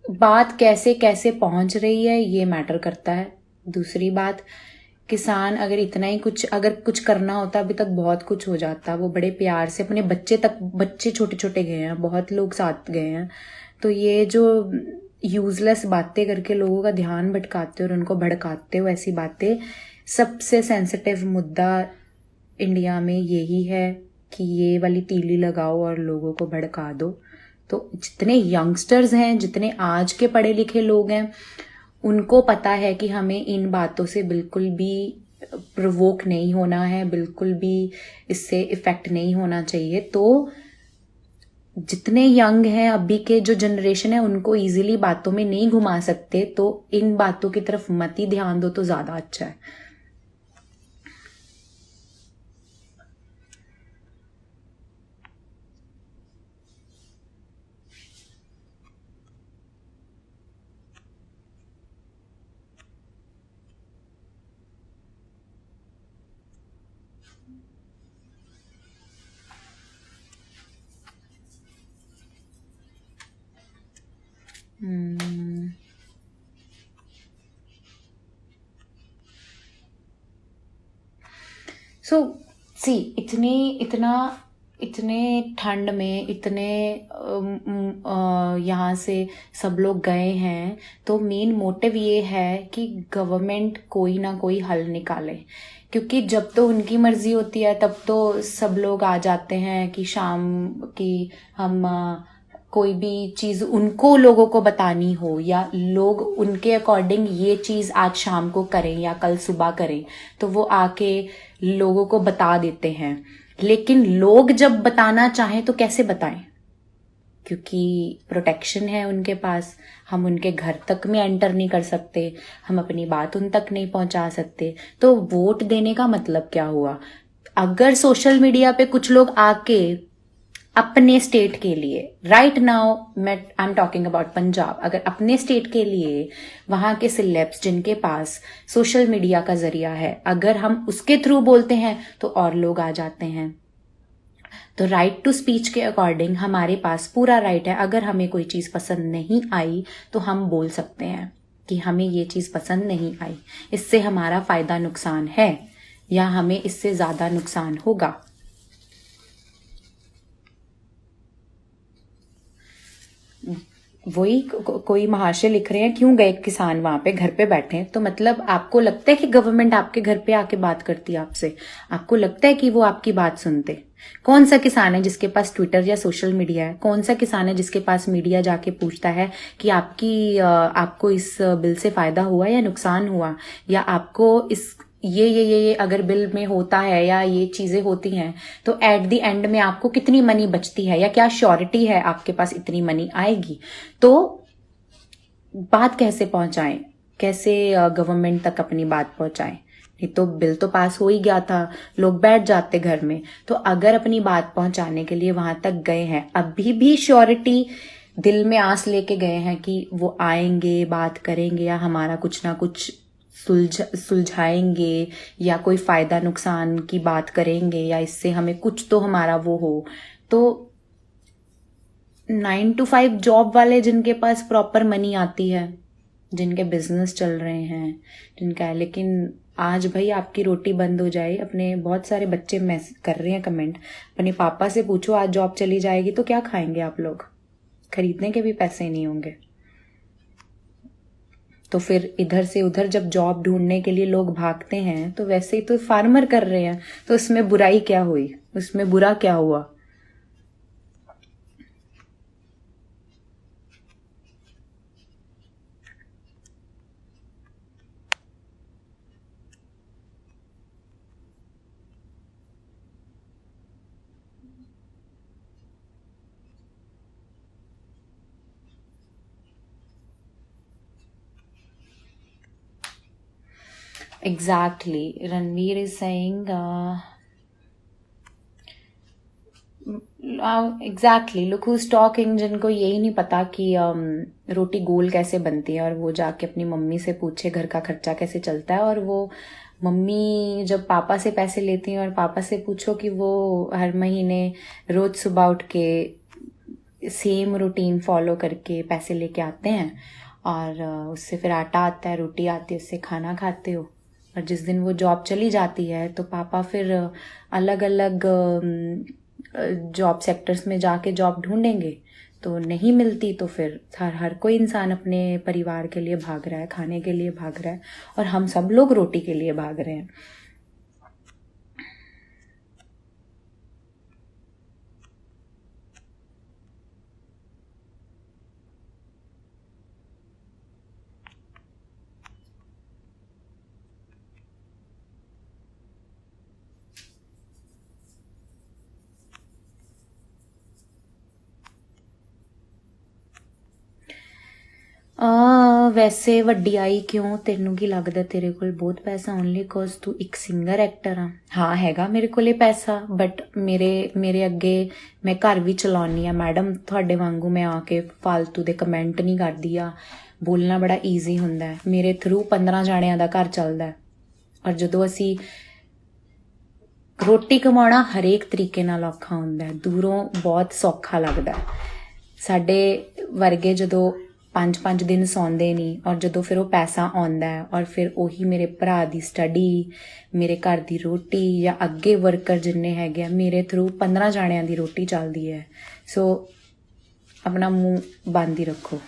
बात कैसे कैसे पहुंच रही है ये मैटर करता है। दूसरी बात, किसान अगर इतना ही अगर कुछ करना होता अभी तक बहुत कुछ हो जाता। वो बड़े प्यार से अपने बच्चे छोटे छोटे गए हैं, बहुत लोग साथ गए हैं। तो ये जो यूजलेस बातें करके लोगों का ध्यान भटकाते हो और उनको भड़काते हो, ऐसी बातें, सबसे सेंसिटिव मुद्दा इंडिया में यही है कि ये वाली तीली लगाओ और लोगों को भड़का दो। तो जितने यंगस्टर्स हैं, जितने आज के पढ़े लिखे लोग हैं, उनको पता है कि हमें इन बातों से बिल्कुल भी प्रोवोक नहीं होना है, बिल्कुल भी इससे इफेक्ट नहीं होना चाहिए। तो जितने यंग हैं अभी के जो जनरेशन है उनको इजीली बातों में नहीं घुमा सकते, तो इन बातों की तरफ मत ही ध्यान दो तो ज्यादा अच्छा है। सो सी, इतने ठंड में इतने यहाँ से सब लोग गए हैं, तो मेन मोटिव ये है कि गवर्नमेंट कोई ना कोई हल निकाले। क्योंकि जब तो उनकी मर्जी होती है तब तो सब लोग आ जाते हैं कि शाम की हम कोई भी चीज उनको लोगों को बतानी हो या लोग उनके अकॉर्डिंग ये चीज आज शाम को करें या कल सुबह करें, तो वो आके लोगों को बता देते हैं। लेकिन लोग जब बताना चाहें तो कैसे बताएं? क्योंकि प्रोटेक्शन है उनके पास, हम उनके घर तक में एंटर नहीं कर सकते, हम अपनी बात उन तक नहीं पहुंचा सकते। तो वोट देने का मतलब क्या हुआ? अगर सोशल मीडिया पे कुछ लोग आके अपने स्टेट के लिए, राइट नाउ मैं I am talking about Punjab, अगर अपने स्टेट के लिए वहां के सिलेब्स जिनके पास सोशल मीडिया का जरिया है, अगर हम उसके थ्रू बोलते हैं तो और लोग आ जाते हैं। तो राइट टू स्पीच के अकॉर्डिंग हमारे पास पूरा राइट है, अगर हमें कोई चीज़ पसंद नहीं आई तो हम बोल सकते हैं कि हमें ये चीज़ पसंद नहीं आई, इससे हमारा फ़ायदा नुकसान है या हमें इससे ज़्यादा नुकसान होगा। वही कोई महाशय लिख रहे हैं, क्यों गए किसान वहां पे, घर पे बैठे। तो मतलब आपको लगता है कि गवर्नमेंट आपके घर पे आके बात करती है आपसे? आपको लगता है कि वो आपकी बात सुनते? कौन सा किसान है जिसके पास ट्विटर या सोशल मीडिया है? कौन सा किसान है जिसके पास मीडिया जाके पूछता है कि आपको इस बिल से फायदा हुआ या नुकसान हुआ, या आपको इस ये अगर बिल में होता है या ये चीजें होती हैं तो एट द एंड में आपको कितनी मनी बचती है, या क्या श्योरिटी है आपके पास इतनी मनी आएगी? तो बात कैसे पहुंचाएं, कैसे गवर्नमेंट तक अपनी बात पहुंचाएं? नहीं तो बिल तो पास हो ही गया था, लोग बैठ जाते घर में। तो अगर अपनी बात पहुंचाने के लिए वहां तक गए हैं, अभी भी श्योरिटी दिल में आस लेके गए हैं कि वो आएंगे, बात करेंगे या हमारा कुछ ना कुछ सुलझाएंगे या कोई फायदा नुकसान की बात करेंगे या इससे हमें कुछ तो हमारा वो हो, तो 9 to 5 जॉब वाले जिनके पास प्रॉपर मनी आती है, जिनके बिजनेस चल रहे हैं, जिनका है, लेकिन आज भाई आपकी रोटी बंद हो जाए, अपने बहुत सारे बच्चे कर रहे हैं कमेंट, अपने पापा से पूछो आज जॉब चली जाएगी तो क्या खाएंगे आप लोग? खरीदने के भी पैसे नहीं होंगे। तो फिर इधर से उधर जब जॉब ढूंढने के लिए लोग भागते हैं, तो वैसे ही तो फार्मर कर रहे हैं, तो उसमें बुराई क्या हुई, उसमें बुरा क्या हुआ? Exactly. Ranveer is saying, exactly, look who's talking, जिनको यही नहीं पता कि रोटी गोल कैसे बनती है, और वो जाके अपनी मम्मी से पूछे घर का खर्चा कैसे चलता है, और वो मम्मी जब पापा से पैसे लेती हैं और पापा से पूछो कि वो हर महीने रोज सुबह उठ के सेम रूटीन फॉलो करके पैसे लेके आते हैं, और उससे फिर आटा आता है, रोटी आती है, उससे खाना खाते हो। और जिस दिन वो जॉब चली जाती है तो पापा फिर अलग अलग जॉब सेक्टर्स में जाके जॉब ढूंढेंगे, तो नहीं मिलती, तो फिर हर कोई इंसान अपने परिवार के लिए भाग रहा है, खाने के लिए भाग रहा है, और हम सब लोग रोटी के लिए भाग रहे हैं। ਵੈਸੇ ਵੱਡੀ ਆਈ ਕਿਉਂ? ਤੈਨੂੰ ਕੀ ਲੱਗਦਾ ਤੇਰੇ ਕੋਲ ਬਹੁਤ ਪੈਸਾ? ਓਨਲੀ ਕੋਜ਼ ਤੂੰ ਇੱਕ ਸਿੰਗਰ ਐਕਟਰ ਆ? ਹਾਂ ਹੈਗਾ ਮੇਰੇ ਕੋਲੇ ਪੈਸਾ, ਬਟ ਮੇਰੇ ਅੱਗੇ ਮੈਂ ਘਰ ਵੀ ਚਲਾਉਣੀ ਆ ਮੈਡਮ, ਤੁਹਾਡੇ ਵਾਂਗੂ ਮੈਂ ਆ ਕੇ ਫालतू ਦੇ ਕਮੈਂਟ ਨਹੀਂ ਕਰਦੀ ਆ। ਬੋਲਣਾ ਬੜਾ ਈਜ਼ੀ ਹੁੰਦਾ ਹੈ, ਮੇਰੇ ਥਰੂ 15 ਜਾਣਿਆਂ ਦਾ ਘਰ ਚੱਲਦਾ ਹੈ, ਔਰ ਜਦੋਂ ਅਸੀਂ ਰੋਟੀ ਕਮਾਉਣਾ ਹਰੇਕ ਤਰੀਕੇ ਨਾਲ ਔਖਾ ਹੁੰਦਾ ਹੈ, ਦੂਰੋਂ ਬਹੁਤ ਸੌਖਾ ਲੱਗਦਾ। ਸਾਡੇ ਵਰਗੇ ਜਦੋਂ 5-5 ਦਿਨ ਸੌਂਦੇ ਨਹੀਂ, ਔਰ ਜਦੋਂ ਫਿਰ ਉਹ ਪੈਸਾ ਆਉਂਦਾ ਹੈ, ਔਰ ਫਿਰ ਉਹੀ ਮੇਰੇ ਭਰਾ ਦੀ ਸਟੱਡੀ, ਮੇਰੇ ਘਰ ਦੀ ਰੋਟੀ, ਜਾਂ ਅੱਗੇ ਵਰਕਰ ਜਿੰਨੇ ਹੈਗੇ ਆ, ਮੇਰੇ ਥਰੂ 15 ਜਾਣਿਆਂ ਦੀ ਰੋਟੀ ਚੱਲਦੀ ਹੈ। ਸੋ ਆਪਣਾ ਮੂੰਹ ਬੰਦ ਹੀ ਰੱਖੋ।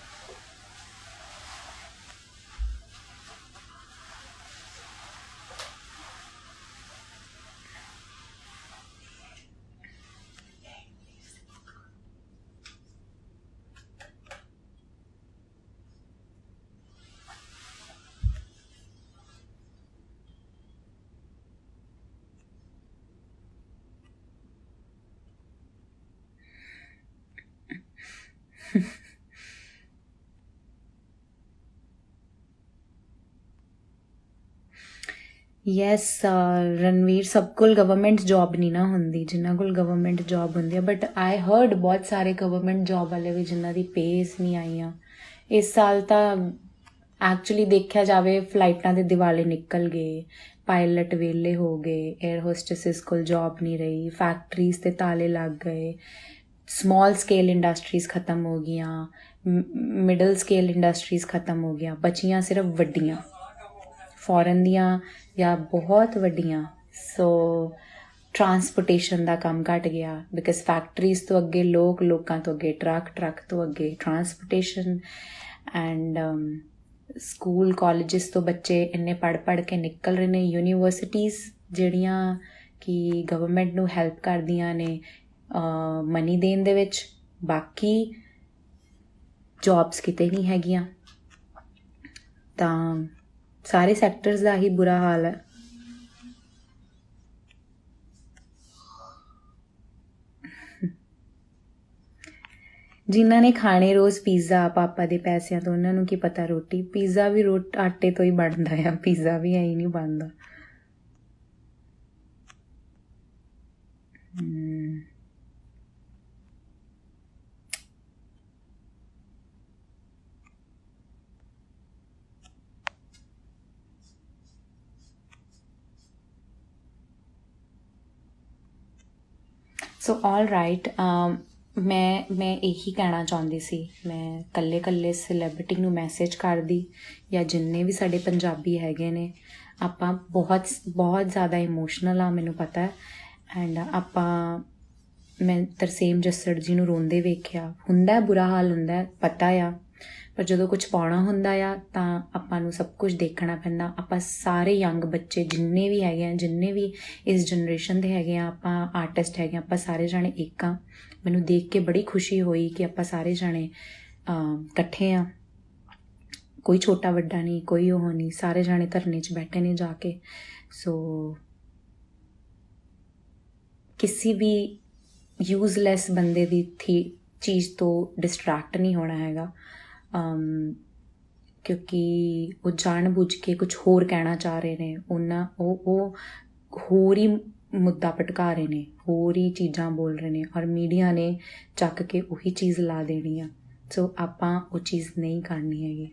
ਯੈਸ ਰਣਵੀਰ, ਸਭ ਕੋਲ ਗਵਰਨਮੈਂਟ ਜੌਬ ਨਹੀਂ ਨਾ ਹੁੰਦੀ, ਜਿਨ੍ਹਾਂ ਕੋਲ ਗਵਰਨਮੈਂਟ ਜੌਬ ਹੁੰਦੀ ਹੈ। ਬਟ ਆਈ ਹਰਡ ਬਹੁਤ ਸਾਰੇ ਗਵਰਨਮੈਂਟ ਜੌਬ ਵਾਲੇ ਵੀ ਜਿਨ੍ਹਾਂ ਦੀ ਪੇਜ਼ ਨਹੀਂ ਆਈਆਂ ਇਸ ਸਾਲ। ਤਾਂ ਐਕਚੁਅਲੀ ਦੇਖਿਆ ਜਾਵੇ ਫਲਾਈਟਾਂ ਦੇ ਦਿਵਾਲੇ ਨਿਕਲ ਗਏ, ਪਾਇਲਟ ਵਿਹਲੇ ਹੋ ਗਏ, 에ਅਰ ਹੋਸਟੈਸਿਸ ਕੋਲ ਜੌਬ ਨਹੀਂ ਰਹੀ, ਫੈਕਟਰੀਜ਼ 'ਤੇ ਤਾਲੇ ਲੱਗ ਗਏ, ਸਮਾਲ ਸਕੇਲ ਇੰਡਸਟਰੀਜ਼ ਖਤਮ ਹੋ ਗਈਆਂ, ਮਿਡਲ ਸਕੇਲ ਇੰਡਸਟਰੀਜ਼ ਖਤਮ ਹੋ ਗਈਆਂ, ਬਚੀਆਂ ਸਿਰਫ ਵੱਡੀਆਂ ਫੋਰਨ ਦੀਆਂ ਜਾਂ ਬਹੁਤ ਵੱਡੀਆਂ। ਸੋ ਟਰਾਂਸਪੋਰਟੇਸ਼ਨ ਦਾ ਕੰਮ ਘਟ ਗਿਆ ਬਿਕਾਜ਼ ਫੈਕਟਰੀਜ਼ ਤੋਂ ਅੱਗੇ ਲੋਕਾਂ ਤੋਂ ਅੱਗੇ ਟਰੱਕ ਤੋਂ ਅੱਗੇ ਟਰਾਂਸਪੋਰਟੇਸ਼ਨ। ਐਂਡ ਸਕੂਲ ਕਾਲਜਿਸ ਤੋਂ ਬੱਚੇ ਇੰਨੇ ਪੜ੍ਹ ਕੇ ਨਿਕਲ ਰਹੇ ਨੇ, ਯੂਨੀਵਰਸਿਟੀਜ਼ ਜਿਹੜੀਆਂ ਕਿ ਗਵਰਨਮੈਂਟ ਨੂੰ ਹੈਲਪ ਕਰਦੀਆਂ ਨੇ ਮਨੀ ਦੇਣ ਦੇ ਵਿੱਚ, ਬਾਕੀ ਜੌਬਸ ਕਿਤੇ ਨਹੀਂ ਹੈਗੀਆਂ। ਤਾਂ ਸਾਰੇ ਸੈਕਟਰਸ ਦਾ ਹੀ ਬੁਰਾ ਹਾਲ ਹੈ। ਜਿਨ੍ਹਾਂ ਨੇ ਖਾਣੇ ਰੋਜ਼ ਪੀਜ਼ਾ ਪਾਪਾ ਦੇ ਪੈਸਿਆਂ ਤੋਂ, ਉਹਨਾਂ ਨੂੰ ਕੀ ਪਤਾ ਰੋਟੀ ਪੀਜ਼ਾ ਵੀ ਆਟੇ ਤੋਂ ਹੀ ਬਣਦਾ ਆ, ਪੀਜ਼ਾ ਵੀ ਐਂ ਨਹੀਂ ਬਣਦਾ। ਸੋ ਆਲ ਰਾਈਟ, ਮੈਂ ਇਹੀ ਕਹਿਣਾ ਚਾਹੁੰਦੀ ਸੀ। ਮੈਂ ਇਕੱਲੇ ਸੈਲੇਬ੍ਰਿਟੀ ਨੂੰ ਮੈਸੇਜ ਕਰਦੀ ਜਾਂ ਜਿੰਨੇ ਵੀ ਸਾਡੇ ਪੰਜਾਬੀ ਹੈਗੇ ਨੇ, ਆਪਾਂ ਬਹੁਤ ਜ਼ਿਆਦਾ ਇਮੋਸ਼ਨਲ ਆ, ਮੈਨੂੰ ਪਤਾ। ਐਂਡ ਮੈਂ ਤਰਸੇਮ ਜੱਸੜ ਜੀ ਨੂੰ ਰੋਂਦੇ ਵੇਖਿਆ, ਹੁੰਦਾ ਬੁਰਾ ਹਾਲ ਹੁੰਦਾ, ਪਤਾ ਆ, ਪਰ ਜਦੋਂ ਕੁਝ ਪਾਉਣਾ ਹੁੰਦਾ ਆ ਤਾਂ ਆਪਾਂ ਨੂੰ ਸਭ ਕੁਝ ਦੇਖਣਾ ਪੈਂਦਾ। ਆਪਾਂ ਸਾਰੇ ਯੰਗ ਬੱਚੇ ਜਿੰਨੇ ਵੀ ਹੈਗੇ ਆ, ਜਿੰਨੇ ਵੀ ਇਸ ਜਨਰੇਸ਼ਨ ਦੇ ਹੈਗੇ ਆ, ਆਪਾਂ ਆਰਟਿਸਟ ਹੈਗੇ ਆ, ਆਪਾਂ ਸਾਰੇ ਜਾਣੇ ਇੱਕ ਆ। ਮੈਨੂੰ ਦੇਖ ਕੇ ਬੜੀ ਖੁਸ਼ੀ ਹੋਈ ਕਿ ਆਪਾਂ ਸਾਰੇ ਜਾਣੇ ਇਕੱਠੇ ਆ, ਕੋਈ ਛੋਟਾ ਵੱਡਾ ਨਹੀਂ, ਕੋਈ ਉਹ ਨਹੀਂ, ਸਾਰੇ ਜਾਣੇ ਧਰਨੇ 'ਚ ਬੈਠੇ ਨੇ ਜਾ ਕੇ। ਸੋ ਕਿਸੇ ਵੀ ਯੂਜ਼ਲੈਸ ਬੰਦੇ ਦੀ ਚੀਜ਼ ਤੋਂ ਡਿਸਟਰੈਕਟ ਨਹੀਂ ਹੋਣਾ ਹੈਗਾ, ਕਿਉਂਕਿ ਉਹ ਜਾਣ ਬੁੱਝ ਕੇ ਕੁਝ ਹੋਰ ਕਹਿਣਾ ਚਾਹ ਰਹੇ ਨੇ। ਉਹ ਹੋਰ ਹੀ ਮੁੱਦਾ ਭਟਕਾ ਰਹੇ ਨੇ, ਹੋਰ ਹੀ ਚੀਜ਼ਾਂ ਬੋਲ ਰਹੇ ਨੇ, ਔਰ ਮੀਡੀਆ ਨੇ ਚੱਕ ਕੇ ਉਹੀ ਚੀਜ਼ ਲਾ ਦੇਣੀ ਆ। ਸੋ ਆਪਾਂ ਉਹ ਚੀਜ਼ ਨਹੀਂ ਕਰਨੀ ਹੈਗੀ।